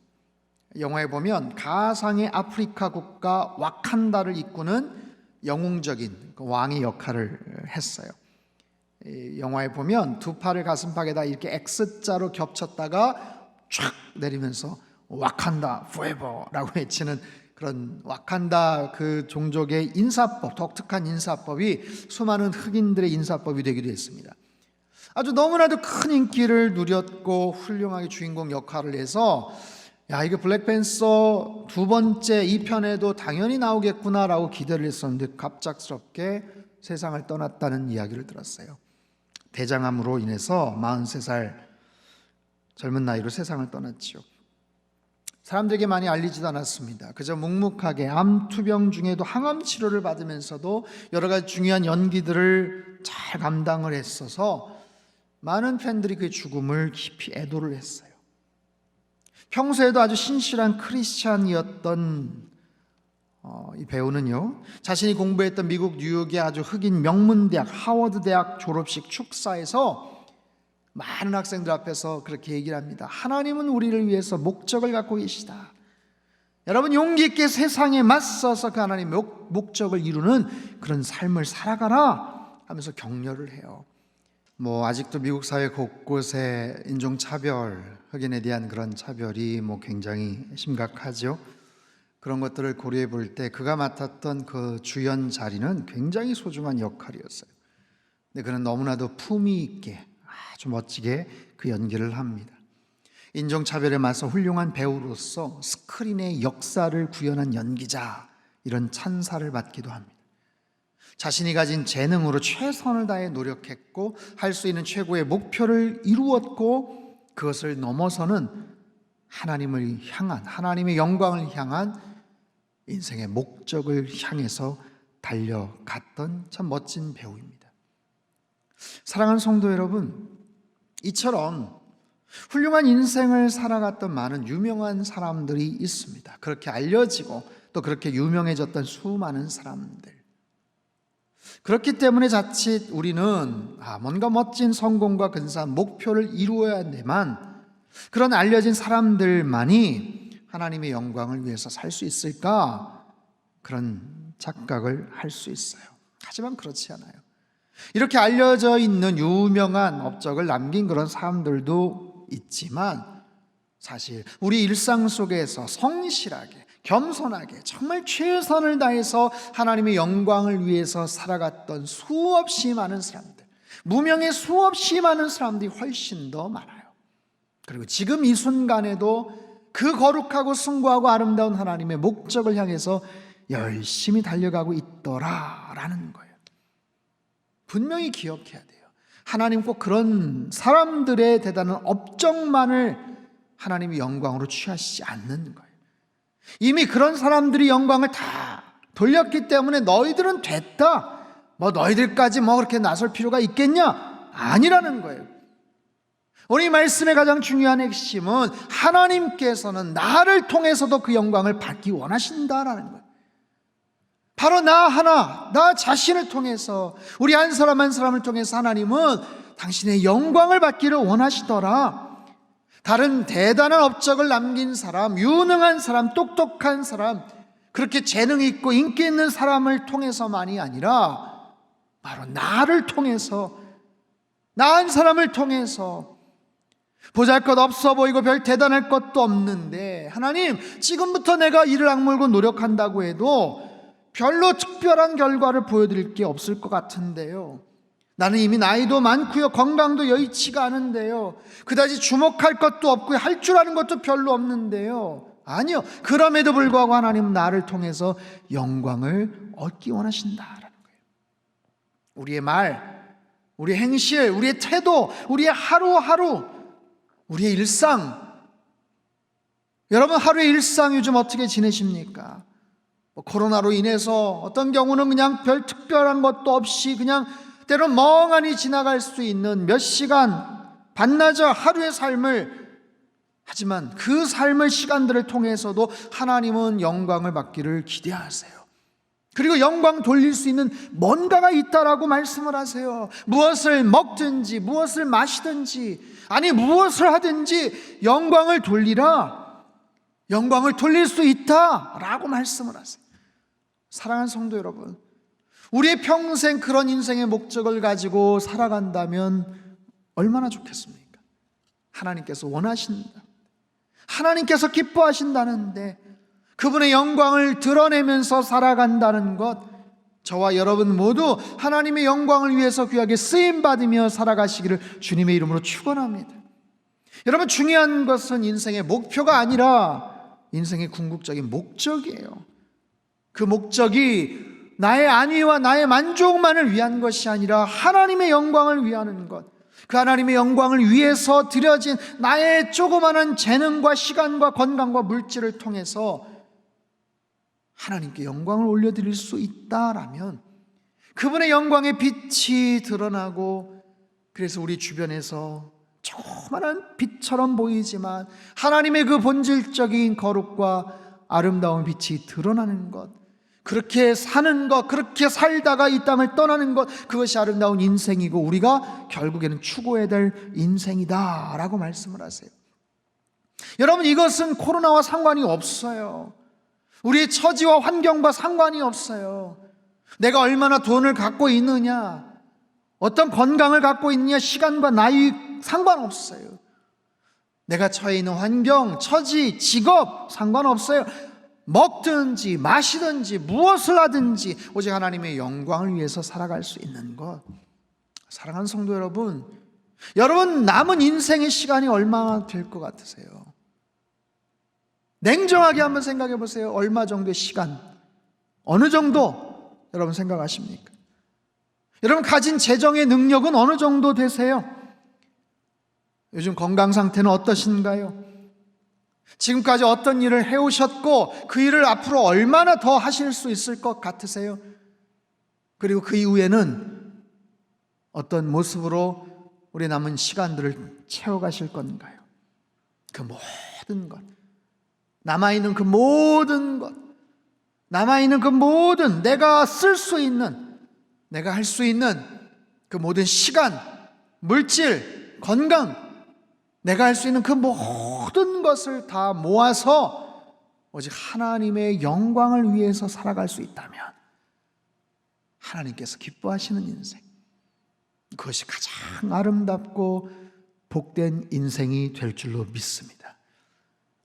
영화에 보면 가상의 아프리카 국가 와칸다를 이끄는 영웅적인 왕의 역할을 했어요. 영화에 보면 두 팔을 가슴팍에다 이렇게 X자로 겹쳤다가 촥 내리면서 와칸다 포에버라고 외치는 그런 와칸다 그 종족의 인사법, 독특한 인사법이 수많은 흑인들의 인사법이 되기도 했습니다. 아주 너무나도 큰 인기를 누렸고 훌륭하게 주인공 역할을 해서 야, 이거 블랙팬서 2번째 2편에도 당연히 나오겠구나라고 기대를 했었는데 갑작스럽게 세상을 떠났다는 이야기를 들었어요. 대장암으로 인해서 43살 젊은 나이로 세상을 떠났죠. 사람들에게 많이 알리지도 않았습니다. 그저 묵묵하게 암 투병 중에도 항암 치료를 받으면서도 여러 가지 중요한 연기들을 잘 감당을 했어서 많은 팬들이 그의 죽음을 깊이 애도를 했어요. 평소에도 아주 신실한 크리스찬이었던 이 배우는요, 자신이 공부했던 미국 뉴욕의 아주 흑인 명문대학 하워드 대학 졸업식 축사에서 많은 학생들 앞에서 그렇게 얘기를 합니다. 하나님은 우리를 위해서 목적을 갖고 계시다. 여러분 용기 있게 세상에 맞서서 그 하나님의 목적을 이루는 그런 삶을 살아가라 하면서 격려를 해요. 아직도 미국 사회 곳곳에 인종차별, 흑인에 대한 그런 차별이 굉장히 심각하죠. 그런 것들을 고려해 볼 때 그가 맡았던 그 주연 자리는 굉장히 소중한 역할이었어요. 근데 그는 너무나도 품위 있게 아주 멋지게 그 연기를 합니다. 인종차별에 맞서 훌륭한 배우로서 스크린의 역사를 구현한 연기자, 이런 찬사를 받기도 합니다. 자신이 가진 재능으로 최선을 다해 노력했고 할 수 있는 최고의 목표를 이루었고 그것을 넘어서는 하나님을 향한, 하나님의 영광을 향한 인생의 목적을 향해서 달려갔던 참 멋진 배우입니다. 사랑하는 성도 여러분, 이처럼 훌륭한 인생을 살아갔던 많은 유명한 사람들이 있습니다. 그렇게 알려지고 또 그렇게 유명해졌던 수많은 사람들. 그렇기 때문에 자칫 우리는 뭔가 멋진 성공과 근사한 목표를 이루어야 되만 그런 알려진 사람들만이 하나님의 영광을 위해서 살 수 있을까? 그런 착각을 할 수 있어요. 하지만 그렇지 않아요. 이렇게 알려져 있는 유명한 업적을 남긴 그런 사람들도 있지만 사실 우리 일상 속에서 성실하게, 겸손하게 정말 최선을 다해서 하나님의 영광을 위해서 살아갔던 수없이 많은 사람들, 무명의 수없이 많은 사람들이 훨씬 더 많아요. 그리고 지금 이 순간에도 그 거룩하고 숭고하고 아름다운 하나님의 목적을 향해서 열심히 달려가고 있더라라는 거예요. 분명히 기억해야 돼요. 하나님 꼭 그런 사람들의 대단한 업적만을 하나님의 영광으로 취하시지 않는 거예요. 이미 그런 사람들이 영광을 다 돌렸기 때문에 너희들은 됐다, 너희들까지 그렇게 나설 필요가 있겠냐? 아니라는 거예요. 우리 말씀의 가장 중요한 핵심은 하나님께서는 나를 통해서도 그 영광을 받기 원하신다라는 거예요. 바로 나 자신을 통해서, 우리 한 사람 한 사람을 통해서 하나님은 당신의 영광을 받기를 원하시더라. 다른 대단한 업적을 남긴 사람, 유능한 사람, 똑똑한 사람, 그렇게 재능 있고 인기 있는 사람을 통해서만이 아니라 바로 나를 통해서, 나 한 사람을 통해서, 보잘것없어 보이고 별 대단할 것도 없는데 하나님, 지금부터 내가 이를 악물고 노력한다고 해도 별로 특별한 결과를 보여드릴 게 없을 것 같은데요. 나는 이미 나이도 많고요, 건강도 여의치가 않은데요, 그다지 주목할 것도 없고요, 할 줄 아는 것도 별로 없는데요. 아니요, 그럼에도 불구하고 하나님은 나를 통해서 영광을 얻기 원하신다라는 거예요. 우리의 말, 우리의 행실, 우리의 태도, 우리의 하루하루, 우리의 일상. 여러분, 하루의 일상 요즘 어떻게 지내십니까? 코로나로 인해서 어떤 경우는 그냥 별 특별한 것도 없이 그냥 때론 멍하니 지나갈 수 있는 몇 시간, 반나절 하루의 삶을, 하지만 그 삶의 시간들을 통해서도 하나님은 영광을 받기를 기대하세요. 그리고 영광 돌릴 수 있는 뭔가가 있다라고 말씀을 하세요. 무엇을 먹든지 무엇을 마시든지, 아니 무엇을 하든지 영광을 돌리라, 영광을 돌릴 수 있다라고 말씀을 하세요. 사랑하는 성도 여러분, 우리의 평생 그런 인생의 목적을 가지고 살아간다면 얼마나 좋겠습니까? 하나님께서 원하신다, 하나님께서 기뻐하신다는데 그분의 영광을 드러내면서 살아간다는 것, 저와 여러분 모두 하나님의 영광을 위해서 귀하게 쓰임받으며 살아가시기를 주님의 이름으로 축원합니다. 여러분, 중요한 것은 인생의 목표가 아니라 인생의 궁극적인 목적이에요. 그 목적이 나의 안위와 나의 만족만을 위한 것이 아니라 하나님의 영광을 위하는 것, 그 하나님의 영광을 위해서 드려진 나의 조그마한 재능과 시간과 건강과 물질을 통해서 하나님께 영광을 올려드릴 수 있다라면 그분의 영광의 빛이 드러나고, 그래서 우리 주변에서 조그마한 빛처럼 보이지만 하나님의 그 본질적인 거룩과 아름다운 빛이 드러나는 것, 그렇게 사는 것, 그렇게 살다가 이 땅을 떠나는 것, 그것이 아름다운 인생이고 우리가 결국에는 추구해야 될 인생이다라고 말씀을 하세요. 여러분, 이것은 코로나와 상관이 없어요. 우리의 처지와 환경과 상관이 없어요. 내가 얼마나 돈을 갖고 있느냐, 어떤 건강을 갖고 있느냐, 시간과 나이 상관없어요. 내가 처해 있는 환경, 처지, 직업 상관없어요. 먹든지 마시든지 무엇을 하든지 오직 하나님의 영광을 위해서 살아갈 수 있는 것. 사랑하는 성도 여러분, 여러분, 남은 인생의 시간이 얼마나 될 것 같으세요? 냉정하게 한번 생각해 보세요. 얼마 정도의 시간, 어느 정도 여러분 생각하십니까? 여러분 가진 재정의 능력은 어느 정도 되세요? 요즘 건강 상태는 어떠신가요? 지금까지 어떤 일을 해오셨고 그 일을 앞으로 얼마나 더 하실 수 있을 것 같으세요? 그리고 그 이후에는 어떤 모습으로 우리 남은 시간들을 채워가실 건가요? 그 모든 것, 남아있는 그 모든 것, 남아있는 그 모든 내가 쓸 수 있는, 내가 할 수 있는 그 모든 시간, 물질, 건강, 내가 할 수 있는 그 모든 것을 다 모아서 오직 하나님의 영광을 위해서 살아갈 수 있다면 하나님께서 기뻐하시는 인생, 그것이 가장 아름답고 복된 인생이 될 줄로 믿습니다.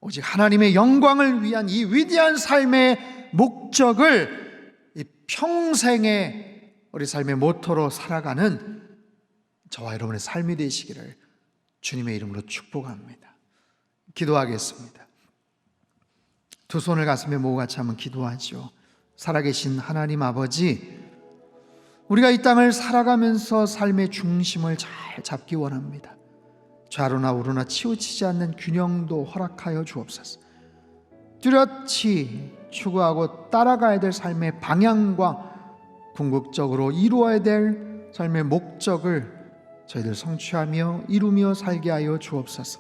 오직 하나님의 영광을 위한 이 위대한 삶의 목적을 이 평생의 우리 삶의 모토로 살아가는 저와 여러분의 삶이 되시기를 주님의 이름으로 축복합니다. 기도하겠습니다. 두 손을 가슴에 모으고 같이 한번 기도하죠. 살아계신 하나님 아버지, 우리가 이 땅을 살아가면서 삶의 중심을 잘 잡기 원합니다. 좌로나 우로나 치우치지 않는 균형도 허락하여 주옵소서. 뚜렷이 추구하고 따라가야 될 삶의 방향과 궁극적으로 이루어야 될 삶의 목적을 저희들 성취하며 이루며 살게 하여 주옵소서.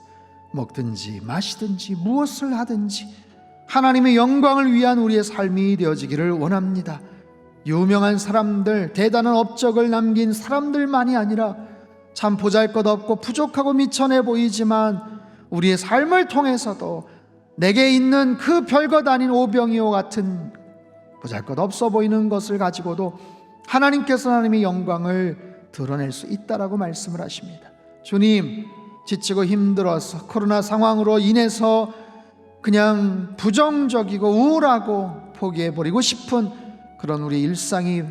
먹든지 마시든지 무엇을 하든지 하나님의 영광을 위한 우리의 삶이 되어지기를 원합니다. 유명한 사람들, 대단한 업적을 남긴 사람들만이 아니라 참 보잘것없고 부족하고 미천해 보이지만 우리의 삶을 통해서도 내게 있는 그 별것 아닌 오병이어 같은 보잘것없어 보이는 것을 가지고도 하나님께서 하나님의 영광을 드러낼 수 있다라고 말씀을 하십니다. 주님, 지치고 힘들어서 코로나 상황으로 인해서 그냥 부정적이고 우울하고 포기해버리고 싶은 그런 우리 일상이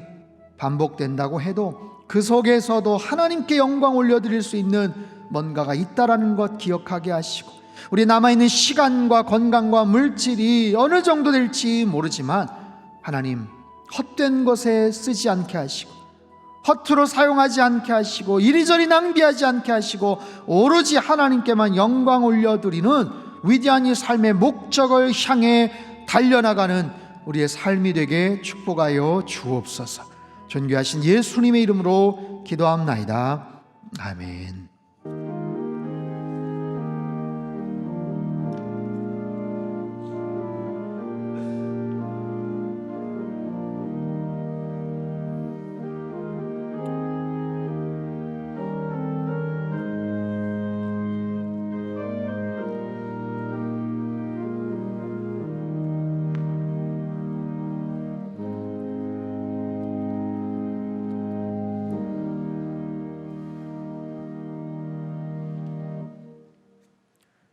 반복된다고 해도 그 속에서도 하나님께 영광 올려드릴 수 있는 뭔가가 있다라는 것 기억하게 하시고, 우리 남아있는 시간과 건강과 물질이 어느 정도 될지 모르지만 하나님, 헛된 것에 쓰지 않게 하시고 허투루 사용하지 않게 하시고 이리저리 낭비하지 않게 하시고 오로지 하나님께만 영광 올려드리는 위대한 이 삶의 목적을 향해 달려나가는 우리의 삶이 되게 축복하여 주옵소서. 존귀하신 예수님의 이름으로 기도합나이다. 아멘.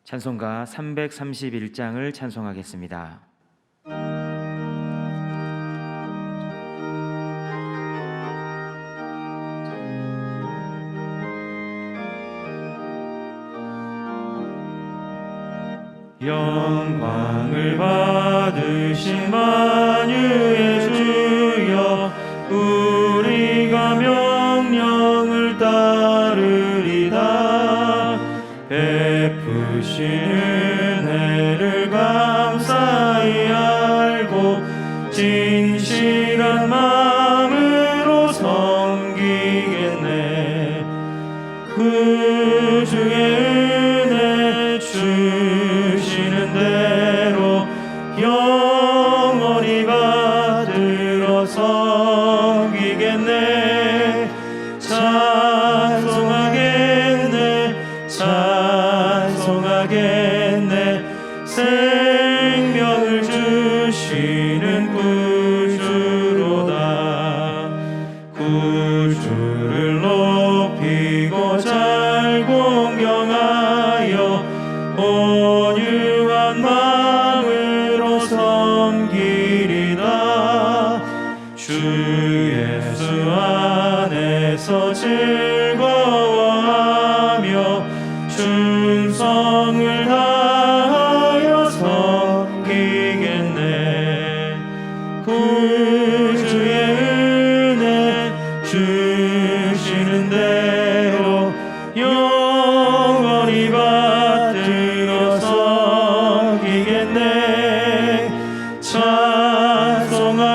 찬송가 331장을 찬송하겠습니다. 영광을 받으신 만유의 주여, 우리가 명령을 따르리다. 베푸신 은혜를 감사히 알고 진실한 마음으로 섬기겠네. 구주의 은혜 주시는 대로 영원히 받들어 섬기겠네. 찬송하겠네, 찬송하겠네. 생명을 주시는 구주로다. 구주를 높이고 잘 공경하여 온유한 마음으로 섬기리다. 주 예수 안에서 즐거워하며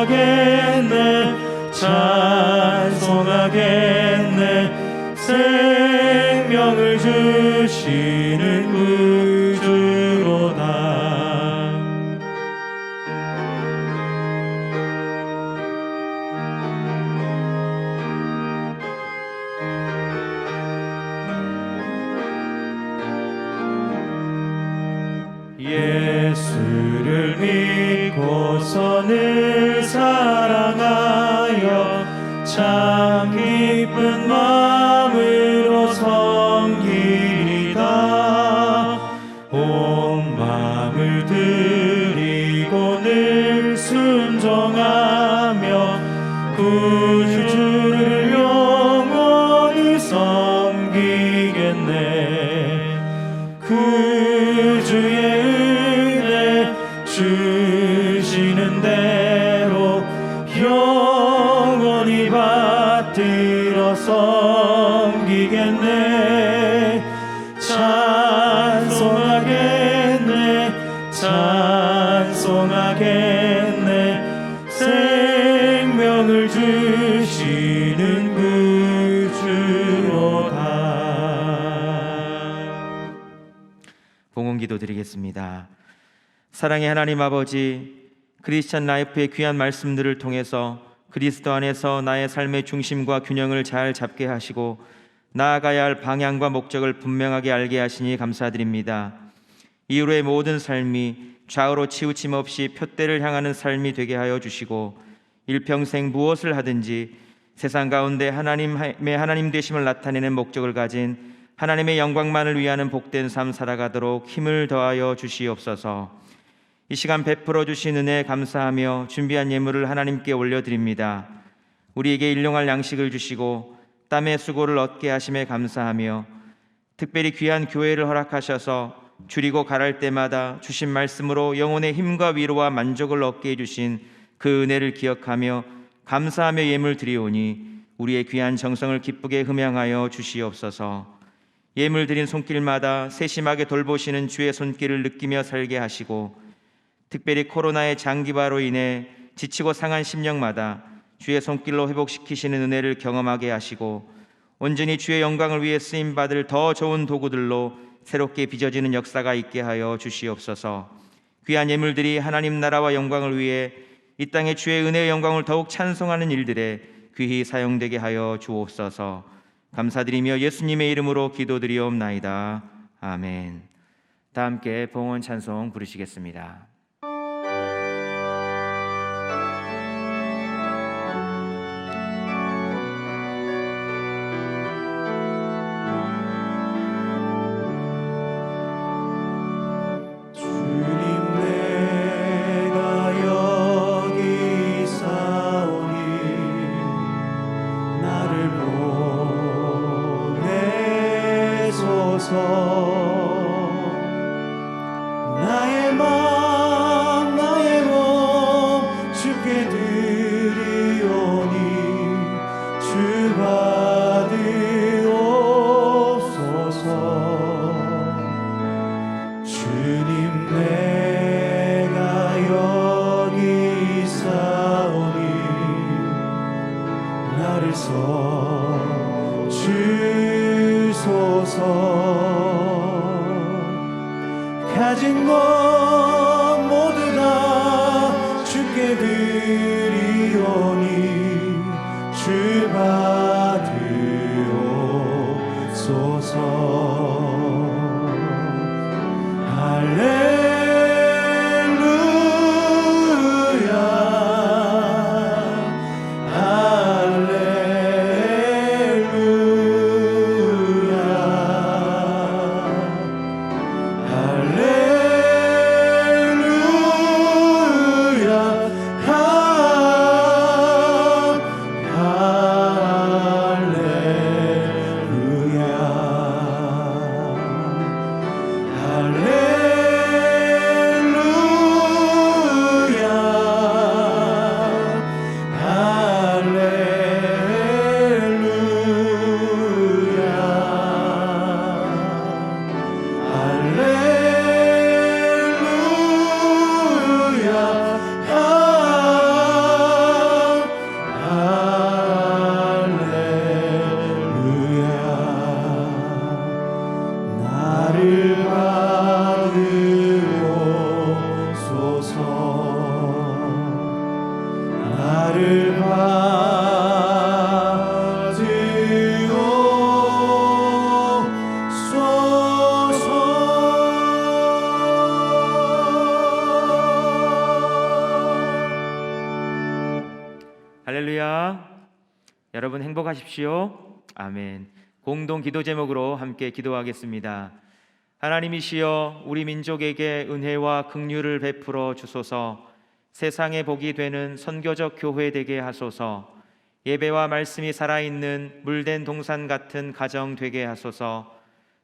찬송하겠네 찬송하겠네 생명을 주시는 구주로다. 예수를 믿고서 늘 사랑하여 참 기쁜 마음으로 섬기리다. 온 마음을 드리고 늘 순종하며 구주를 영원히 섬기겠네. 구주의 주시는 대로 영원히 받들어 섬기겠네. 찬송하겠네 찬송하겠네 생명을 주시는 구주로다. 봉헌기도 드리겠습니다. 사랑의 하나님 아버지, 크리스찬 라이프의 귀한 말씀들을 통해서 그리스도 안에서 나의 삶의 중심과 균형을 잘 잡게 하시고 나아가야 할 방향과 목적을 분명하게 알게 하시니 감사드립니다. 이후로의 모든 삶이 좌우로 치우침 없이 표대를 향하는 삶이 되게 하여 주시고 일평생 무엇을 하든지 세상 가운데 하나님의 하나님 되심을 나타내는 목적을 가진 하나님의 영광만을 위하는 복된 삶 살아가도록 힘을 더하여 주시옵소서. 이 시간 베풀어 주신 은혜에 감사하며 준비한 예물을 하나님께 올려드립니다. 우리에게 일용할 양식을 주시고 땀의 수고를 얻게 하심에 감사하며 특별히 귀한 교회를 허락하셔서 줄이고 가랄 때마다 주신 말씀으로 영혼의 힘과 위로와 만족을 얻게 해주신 그 은혜를 기억하며 감사하며 예물 드리오니 우리의 귀한 정성을 기쁘게 흠양하여 주시옵소서. 예물 드린 손길마다 세심하게 돌보시는 주의 손길을 느끼며 살게 하시고 특별히 코로나의 장기화로 인해 지치고 상한 심령마다 주의 손길로 회복시키시는 은혜를 경험하게 하시고 온전히 주의 영광을 위해 쓰임받을 더 좋은 도구들로 새롭게 빚어지는 역사가 있게 하여 주시옵소서. 귀한 예물들이 하나님 나라와 영광을 위해 이 땅에 주의 은혜의 영광을 더욱 찬송하는 일들에 귀히 사용되게 하여 주옵소서. 감사드리며 예수님의 이름으로 기도드리옵나이다. 아멘. 다 함께 봉헌 찬송 부르시겠습니다. 나의 마음 나의 몸 주께 드리오니 주 받으옵소서. 주님 내가 여기 있사오니 나를 써 주소서. 가진 것 모두 다 주께 드리오니 주 받으옵소서. 할렐루야 할렐루야 할렐루야. 여러분 행복하십시오. 아멘. 공동 기도 제목으로 함께 기도하겠습니다. 하나님이시여, 우리 민족에게 은혜와 긍휼을 베풀어 주소서. 세상의 복이 되는 선교적 교회 되게 하소서. 예배와 말씀이 살아있는 물된 동산 같은 가정 되게 하소서.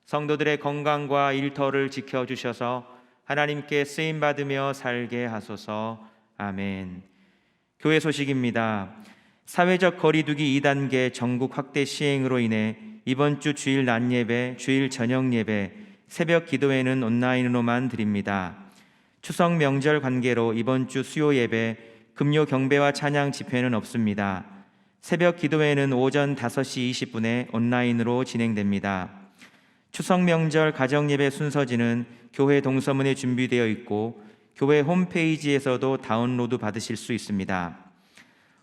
성도들의 건강과 일터를 지켜주셔서 하나님께 쓰임받으며 살게 하소서. 아멘. 교회 소식입니다. 사회적 거리두기 2단계 전국 확대 시행으로 인해 이번 주 주일 낮 예배, 주일 저녁 예배, 새벽 기도회는 온라인으로만 드립니다. 추석 명절 관계로 이번 주 수요 예배, 금요 경배와 찬양 집회는 없습니다. 새벽 기도회는 오전 5시 20분에 온라인으로 진행됩니다. 추석 명절 가정 예배 순서지는 교회 동서문에 준비되어 있고 교회 홈페이지에서도 다운로드 받으실 수 있습니다.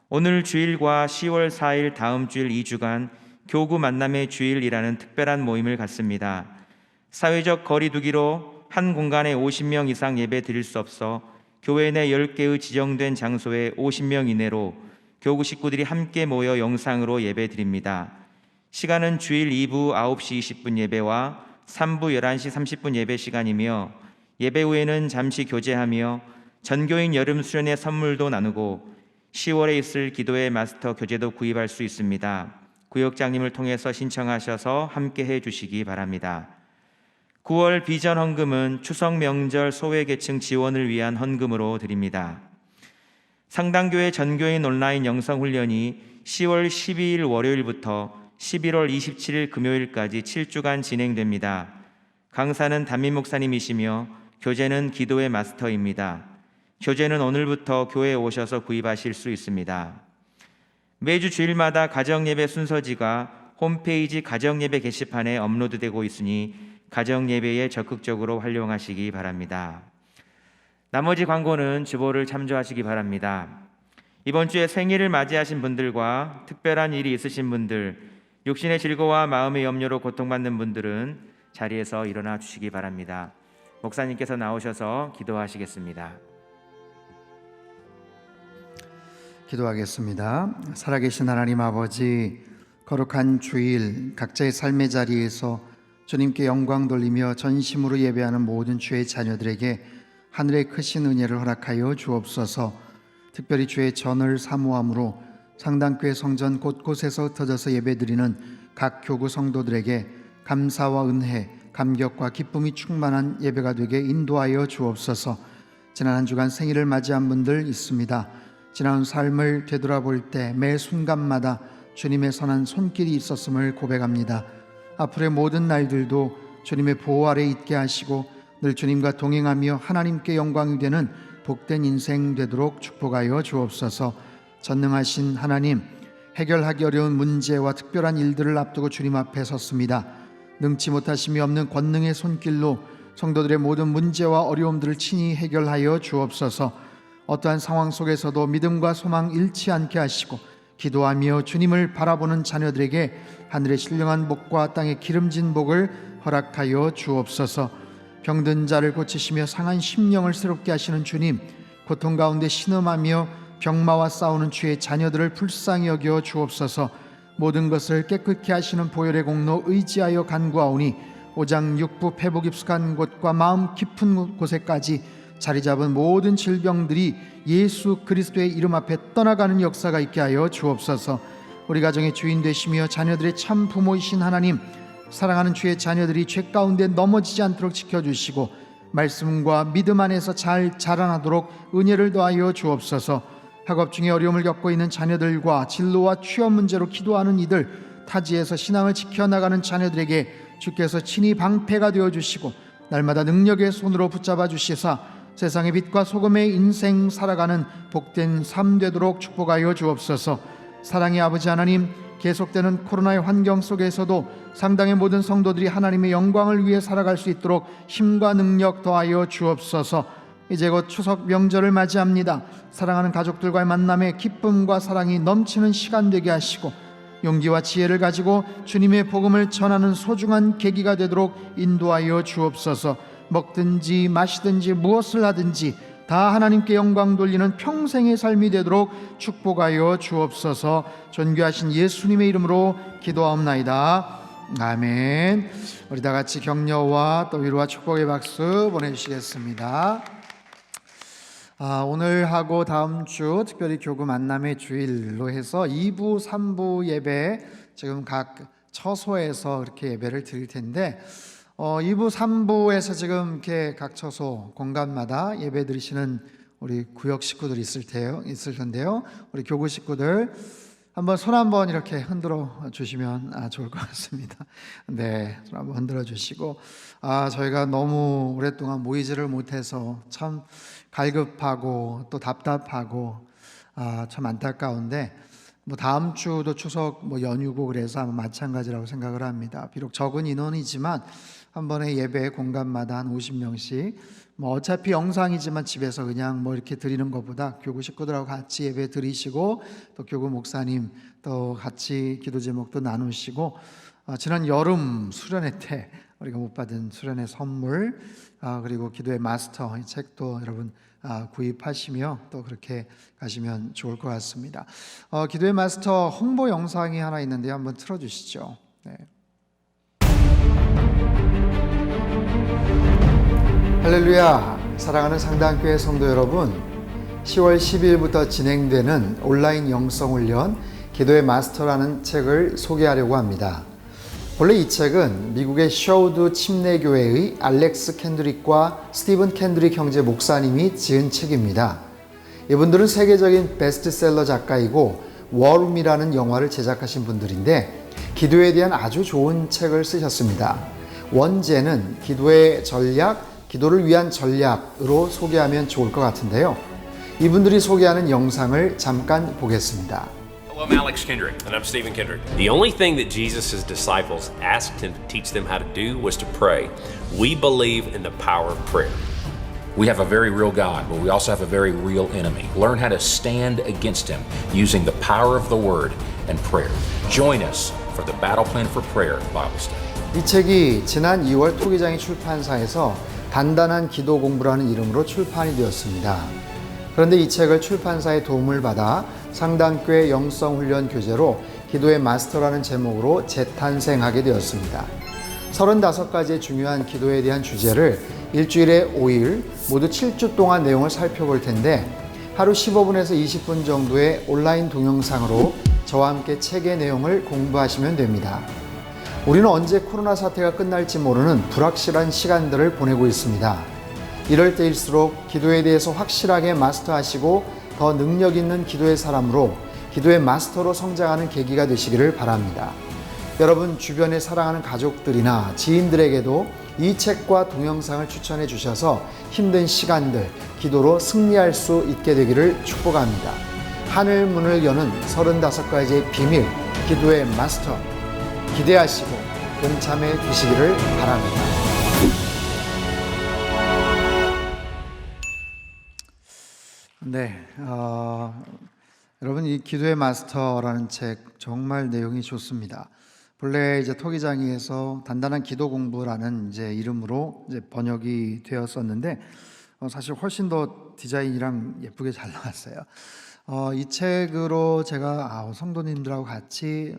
오늘 주일과 10월 4일 다음 주일 2주간 교구 만남의 주일이라는 특별한 모임을 갖습니다. 사회적 거리두기로 한 공간에 50명 이상 예배 드릴 수 없어 교회 내 10개의 지정된 장소에 50명 이내로 교구 식구들이 함께 모여 영상으로 예배 드립니다. 시간은 주일 2부 9시 20분 예배와 3부 11시 30분 예배 시간이며 예배 후에는 잠시 교제하며 전교인 여름 수련회 선물도 나누고 10월에 있을 기도회 마스터 교재도 구입할 수 있습니다. 구역장님을 통해서 신청하셔서 함께 해주시기 바랍니다. 9월 비전 헌금은 추석 명절 소외계층 지원을 위한 헌금으로 드립니다. 상당교회 전교인 온라인 영성훈련이 10월 12일 월요일부터 11월 27일 금요일까지 7주간 진행됩니다. 강사는 담임 목사님이시며 교재는 기도의 마스터입니다. 교재는 오늘부터 교회에 오셔서 구입하실 수 있습니다. 매주 주일마다 가정예배 순서지가 홈페이지 가정예배 게시판에 업로드되고 있으니 가정예배에 적극적으로 활용하시기 바랍니다. 나머지 광고는 주보를 참조하시기 바랍니다. 이번 주에 생일을 맞이하신 분들과 특별한 일이 있으신 분들, 육신의 질고와 마음의 염려로 고통받는 분들은 자리에서 일어나 주시기 바랍니다. 목사님께서 나오셔서 기도하시겠습니다. 기도하겠습니다. 살아계신 하나님 아버지, 거룩한 주일 각자의 삶의 자리에서 주님께 영광 돌리며 전심으로 예배하는 모든 주의 자녀들에게 하늘의 크신 은혜를 허락하여 주옵소서. 특별히 주의 전을 사모함으로 상당교회 성전 곳곳에서 흩어져서 예배드리는 각 교구 성도들에게 감사와 은혜, 감격과 기쁨이 충만한 예배가 되게 인도하여 주옵소서. 지난 한 주간 생일을 맞이한 분들 있습니다. 지나온 삶을 되돌아볼 때 매 순간마다 주님의 선한 손길이 있었음을 고백합니다. 앞으로의 모든 날들도 주님의 보호 아래 있게 하시고 늘 주님과 동행하며 하나님께 영광이 되는 복된 인생 되도록 축복하여 주옵소서. 전능하신 하나님, 해결하기 어려운 문제와 특별한 일들을 앞두고 주님 앞에 섰습니다. 능치 못하심이 없는 권능의 손길로 성도들의 모든 문제와 어려움들을 친히 해결하여 주옵소서. 어떠한 상황 속에서도 믿음과 소망 잃지 않게 하시고 기도하며 주님을 바라보는 자녀들에게 하늘의 신령한 복과 땅의 기름진 복을 허락하여 주옵소서. 병든 자를 고치시며 상한 심령을 새롭게 하시는 주님, 고통 가운데 신음하며 병마와 싸우는 주의 자녀들을 불쌍히 여겨 주옵소서. 모든 것을 깨끗게 하시는 보혈의 공로 의지하여 간구하오니 오장 육부 폐부 깊숙한 곳과 마음 깊은 곳에까지 자리 잡은 모든 질병들이 예수 그리스도의 이름 앞에 떠나가는 역사가 있게 하여 주옵소서. 우리 가정의 주인 되시며 자녀들의 참 부모이신 하나님, 사랑하는 주의 자녀들이 죄 가운데 넘어지지 않도록 지켜주시고 말씀과 믿음 안에서 잘 자라나도록 은혜를 더하여 주옵소서. 학업 중에 어려움을 겪고 있는 자녀들과 진로와 취업 문제로 기도하는 이들, 타지에서 신앙을 지켜나가는 자녀들에게 주께서 친히 방패가 되어주시고 날마다 능력의 손으로 붙잡아 주시사 세상의 빛과 소금의 인생 살아가는 복된 삶 되도록 축복하여 주옵소서. 사랑의 아버지 하나님, 계속되는 코로나의 환경 속에서도 상당의 모든 성도들이 하나님의 영광을 위해 살아갈 수 있도록 힘과 능력 더하여 주옵소서. 이제 곧 추석 명절을 맞이합니다. 사랑하는 가족들과의 만남에 기쁨과 사랑이 넘치는 시간 되게 하시고 용기와 지혜를 가지고 주님의 복음을 전하는 소중한 계기가 되도록 인도하여 주옵소서. 먹든지 마시든지 무엇을 하든지 다 하나님께 영광 돌리는 평생의 삶이 되도록 축복하여 주옵소서. 존귀하신 예수님의 이름으로 기도하옵나이다. 아멘. 우리 다 같이 격려와 또 위로와 축복의 박수 보내주시겠습니다. 오늘 하고 다음 주 특별히 교구 만남의 주일로 해서 2부, 3부 예배 지금 각 처소에서 이렇게 예배를 드릴 텐데 2부, 3부에서 지금 이렇게 각 처소 공간마다 예배 드리시는 우리 구역 식구들이 있을 텐데요. 우리 교구 식구들 한번 손 한번 이렇게 흔들어 주시면 좋을 것 같습니다. 네, 손 한번 흔들어 주시고 저희가 너무 오랫동안 모이지를 못해서 참 갈급하고 또 답답하고 참 안타까운데 다음 주도 추석 연휴고 그래서 아마 마찬가지라고 생각을 합니다. 비록 적은 인원이지만 한 번의 예배 공간마다 한 50명씩 어차피 영상이지만 집에서 그냥 이렇게 드리는 것보다 교구 식구들하고 같이 예배 드리시고 또 교구 목사님 또 같이 기도 제목도 나누시고 지난 여름 수련회 때 우리가 못 받은 수련회 선물 그리고 기도의 마스터 이 책도 여러분 구입하시며 또 그렇게 가시면 좋을 것 같습니다. 기도의 마스터 홍보 영상이 하나 있는데 한번 틀어주시죠. 네. 할렐루야. 사랑하는 상당교회 성도 여러분, 10월 12일부터 진행되는 온라인 영성훈련 기도의 마스터라는 책을 소개하려고 합니다. 본래 이 책은 미국의 셔우드 침례교회의 알렉스 캔드릭과 스티븐 캔드릭 형제 목사님이 지은 책입니다. 이분들은 세계적인 베스트셀러 작가이고 워룸이라는 영화를 제작하신 분들인데 기도에 대한 아주 좋은 책을 쓰셨습니다. 원제는 기도의 전략, 기도를 위한 전략으로 소개하면 좋을 것 같은데요. 이분들이 소개하는 영상을 잠깐 보겠습니다. Hello, I'm Alex Kendrick. And I'm Stephen Kendrick. The only thing that Jesus' disciples asked him to teach them how to do was to pray. We believe in the power of prayer. We have a very real God, but we also have a very real enemy. Learn how to stand against him using the power of the word and prayer. Join us for the Battle Plan for Prayer Bible study. 이 책이 지난 2월 토기장이 출판사에서 단단한 기도 공부라는 이름으로 출판이 되었습니다. 그런데 이 책을 출판사의 도움을 받아 상당교회 영성훈련 교재로 기도의 마스터라는 제목으로 재탄생하게 되었습니다. 35가지의 중요한 기도에 대한 주제를 일주일에 5일 모두 7주 동안 내용을 살펴볼 텐데 하루 15분에서 20분 정도의 온라인 동영상으로 저와 함께 책의 내용을 공부하시면 됩니다. 우리는 언제 코로나 사태가 끝날지 모르는 불확실한 시간들을 보내고 있습니다. 이럴 때일수록 기도에 대해서 확실하게 마스터하시고 더 능력 있는 기도의 사람으로 기도의 마스터로 성장하는 계기가 되시기를 바랍니다. 여러분 주변에 사랑하는 가족들이나 지인들에게도 이 책과 동영상을 추천해 주셔서 힘든 시간들 기도로 승리할 수 있게 되기를 축복합니다. 하늘 문을 여는 35가지의 비밀 기도의 마스터 기대하시고 동참해 주시기를 바랍니다. 네, 여러분 이 기도의 마스터라는 책 정말 내용이 좋습니다. 본래 이제 토기장이에서 단단한 기도 공부라는 이제 이름으로 이제 번역이 되었었는데 사실 훨씬 더 디자인이랑 예쁘게 잘 나왔어요. 이 책으로 제가 성도님들하고 같이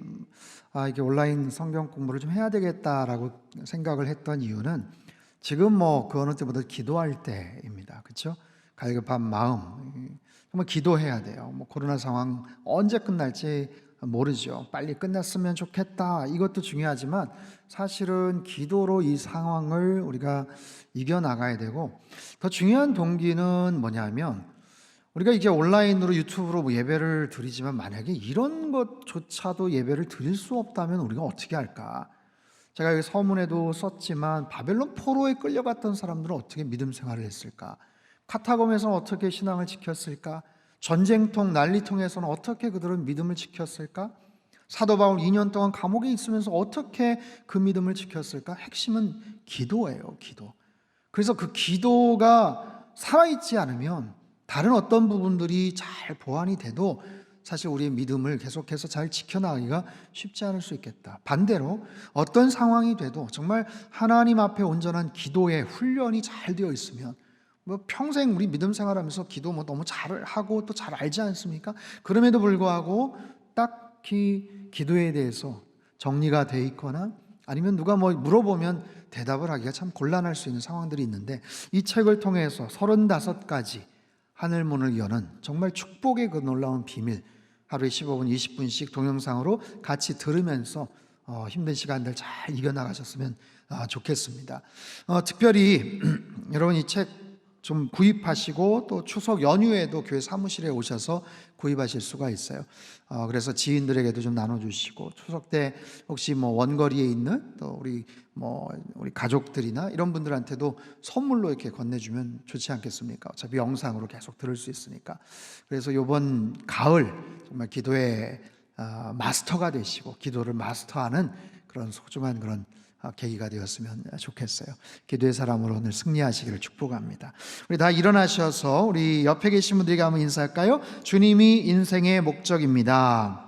이게 온라인 성경 공부를 좀 해야 되겠다라고 생각을 했던 이유는 지금 그 어느 때보다 기도할 때입니다. 그렇죠? 갈급한 마음 정말 기도해야 돼요. 코로나 상황 언제 끝날지 모르죠. 빨리 끝났으면 좋겠다. 이것도 중요하지만 사실은 기도로 이 상황을 우리가 이겨나가야 되고 더 중요한 동기는 뭐냐면 우리가 이게 온라인으로 유튜브로 예배를 드리지만 만약에 이런 것조차도 예배를 드릴 수 없다면 우리가 어떻게 할까? 제가 여기 서문에도 썼지만 바벨론 포로에 끌려갔던 사람들은 어떻게 믿음 생활을 했을까? 카타콤에서는 어떻게 신앙을 지켰을까? 전쟁통, 난리통에서는 어떻게 그들은 믿음을 지켰을까? 사도 바울 2년 동안 감옥에 있으면서 어떻게 그 믿음을 지켰을까? 핵심은 기도예요, 기도. 그래서 그 기도가 살아있지 않으면 다른 어떤 부분들이 잘 보완이 돼도 사실 우리의 믿음을 계속해서 잘 지켜나가기가 쉽지 않을 수 있겠다. 반대로 어떤 상황이 돼도 정말 하나님 앞에 온전한 기도의 훈련이 잘 되어 있으면 뭐 평생 우리 믿음 생활하면서 기도 뭐 너무 잘하고 또 잘 알지 않습니까? 그럼에도 불구하고 딱히 기도에 대해서 정리가 돼 있거나 아니면 누가 뭐 물어보면 대답을 하기가 참 곤란할 수 있는 상황들이 있는데, 이 책을 통해서 35가지 하늘문을 여는 정말 축복의 그 놀라운 비밀, 하루에 15분 20분씩 동영상으로 같이 들으면서 힘든 시간들 잘 이겨나가셨으면 좋겠습니다. 특별히 여러분 이 책 좀 구입하시고 또 추석 연휴에도 교회 사무실에 오셔서 구입하실 수가 있어요. 그래서 지인들에게도 좀 나눠주시고, 추석 때 혹시 뭐 원거리에 있는 또 우리 가족들이나 이런 분들한테도 선물로 이렇게 건네주면 좋지 않겠습니까? 어차피 영상으로 계속 들을 수 있으니까. 그래서 이번 가을 정말 기도의 마스터가 되시고 기도를 마스터하는 그런 소중한 그런 계기가 되었으면 좋겠어요. 기도의 사람으로 오늘 승리하시기를 축복합니다. 우리 다 일어나셔서 우리 옆에 계신 분들에게 한번 인사할까요? 주님이 인생의 목적입니다.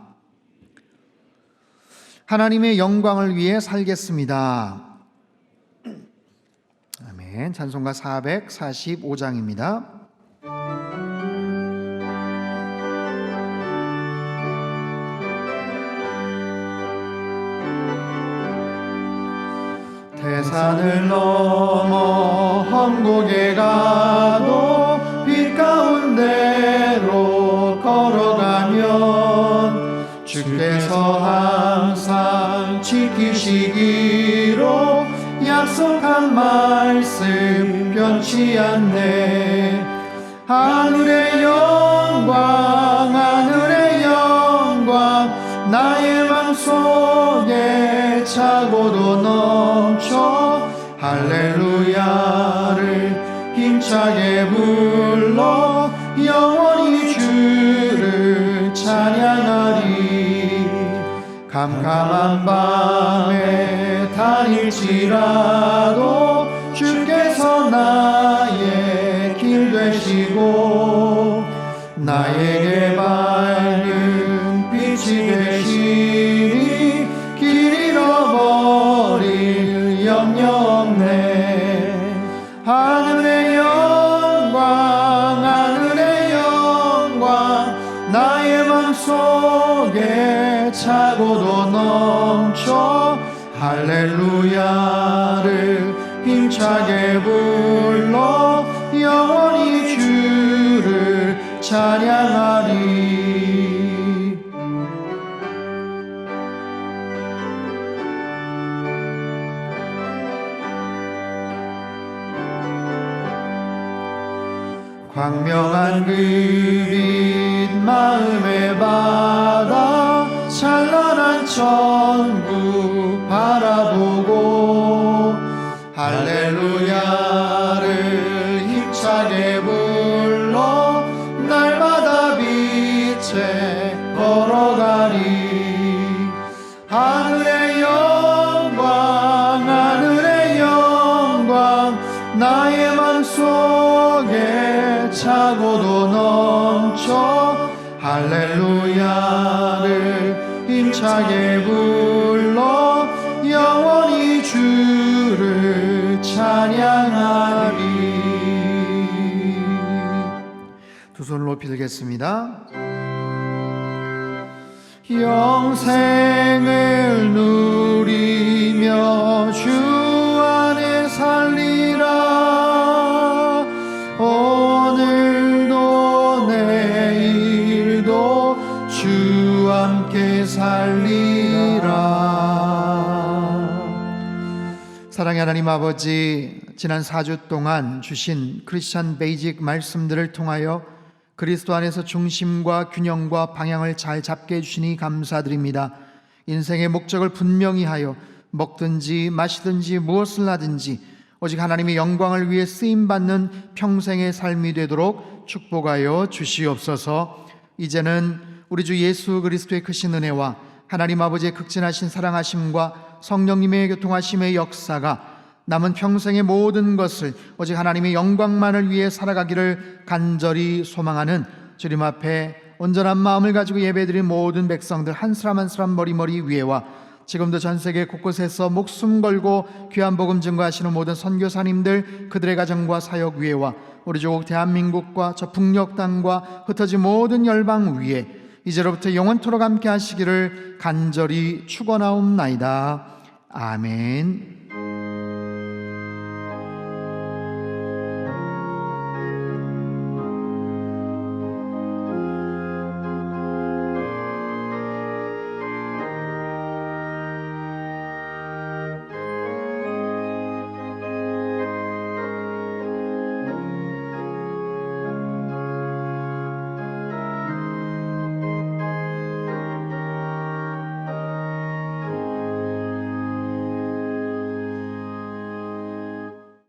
하나님의 영광을 위해 살겠습니다. 아멘. 찬송가 445장입니다. 태산을 넘어 험곡에 가도 빛 가운데로 걸어가면 주께서 항상 지키시기로 약속한 말씀 변치 않네. 하늘의 영광 하늘의 영광 나의 맘속에 차고도 넘쳐 할렐루야를 힘차게 불러 영원히 주를 찬양하리. 캄캄한 밤에 다닐지라도 주께서 나의 길 되시고 나에게 밝은 빛이 되시니 길 잃어버릴 염려 없네. 하늘의 영광 하늘의 영광 나의 맘속에 차고도 넘쳐 할렐루야를 힘차게 불러 영원히 주를 찬양하리. 광명한 그 빛 마음에 받아 찬란한 천국 바라보고 할렐루야를 힘차게 불러 날마다 빛에 걸어가리. 하늘의 영광 하늘의 영광 나의 맘속에 차고도 넘쳐 할렐루야를 힘차게 불러 영원히 주를 찬양하리. 두 손을 높이 들겠습니다. 영생을 누리며 주 안에 살리라. 오늘도 내일도 주 함께 살리라. 사랑의 하나님 아버지, 지난 4주 동안 주신 크리스천 베이직 말씀들을 통하여 그리스도 안에서 중심과 균형과 방향을 잘 잡게 해주시니 감사드립니다. 인생의 목적을 분명히 하여 먹든지 마시든지 무엇을 하든지 오직 하나님의 영광을 위해 쓰임받는 평생의 삶이 되도록 축복하여 주시옵소서. 이제는 우리 주 예수 그리스도의 크신 은혜와 하나님 아버지의 극진하신 사랑하심과 성령님의 교통하심의 역사가 남은 평생의 모든 것을 오직 하나님의 영광만을 위해 살아가기를 간절히 소망하는 주님 앞에 온전한 마음을 가지고 예배드린 모든 백성들 한 사람 한 사람 머리 위에와 지금도 전 세계 곳곳에서 목숨 걸고 귀한 복음 증거하시는 모든 선교사님들 그들의 가정과 사역 위에와 우리 조국 대한민국과 저 북녘 땅과 흩어진 모든 열방 위에 이제로부터 영원토록 함께 하시기를 간절히 축원하옵나이다. 아멘.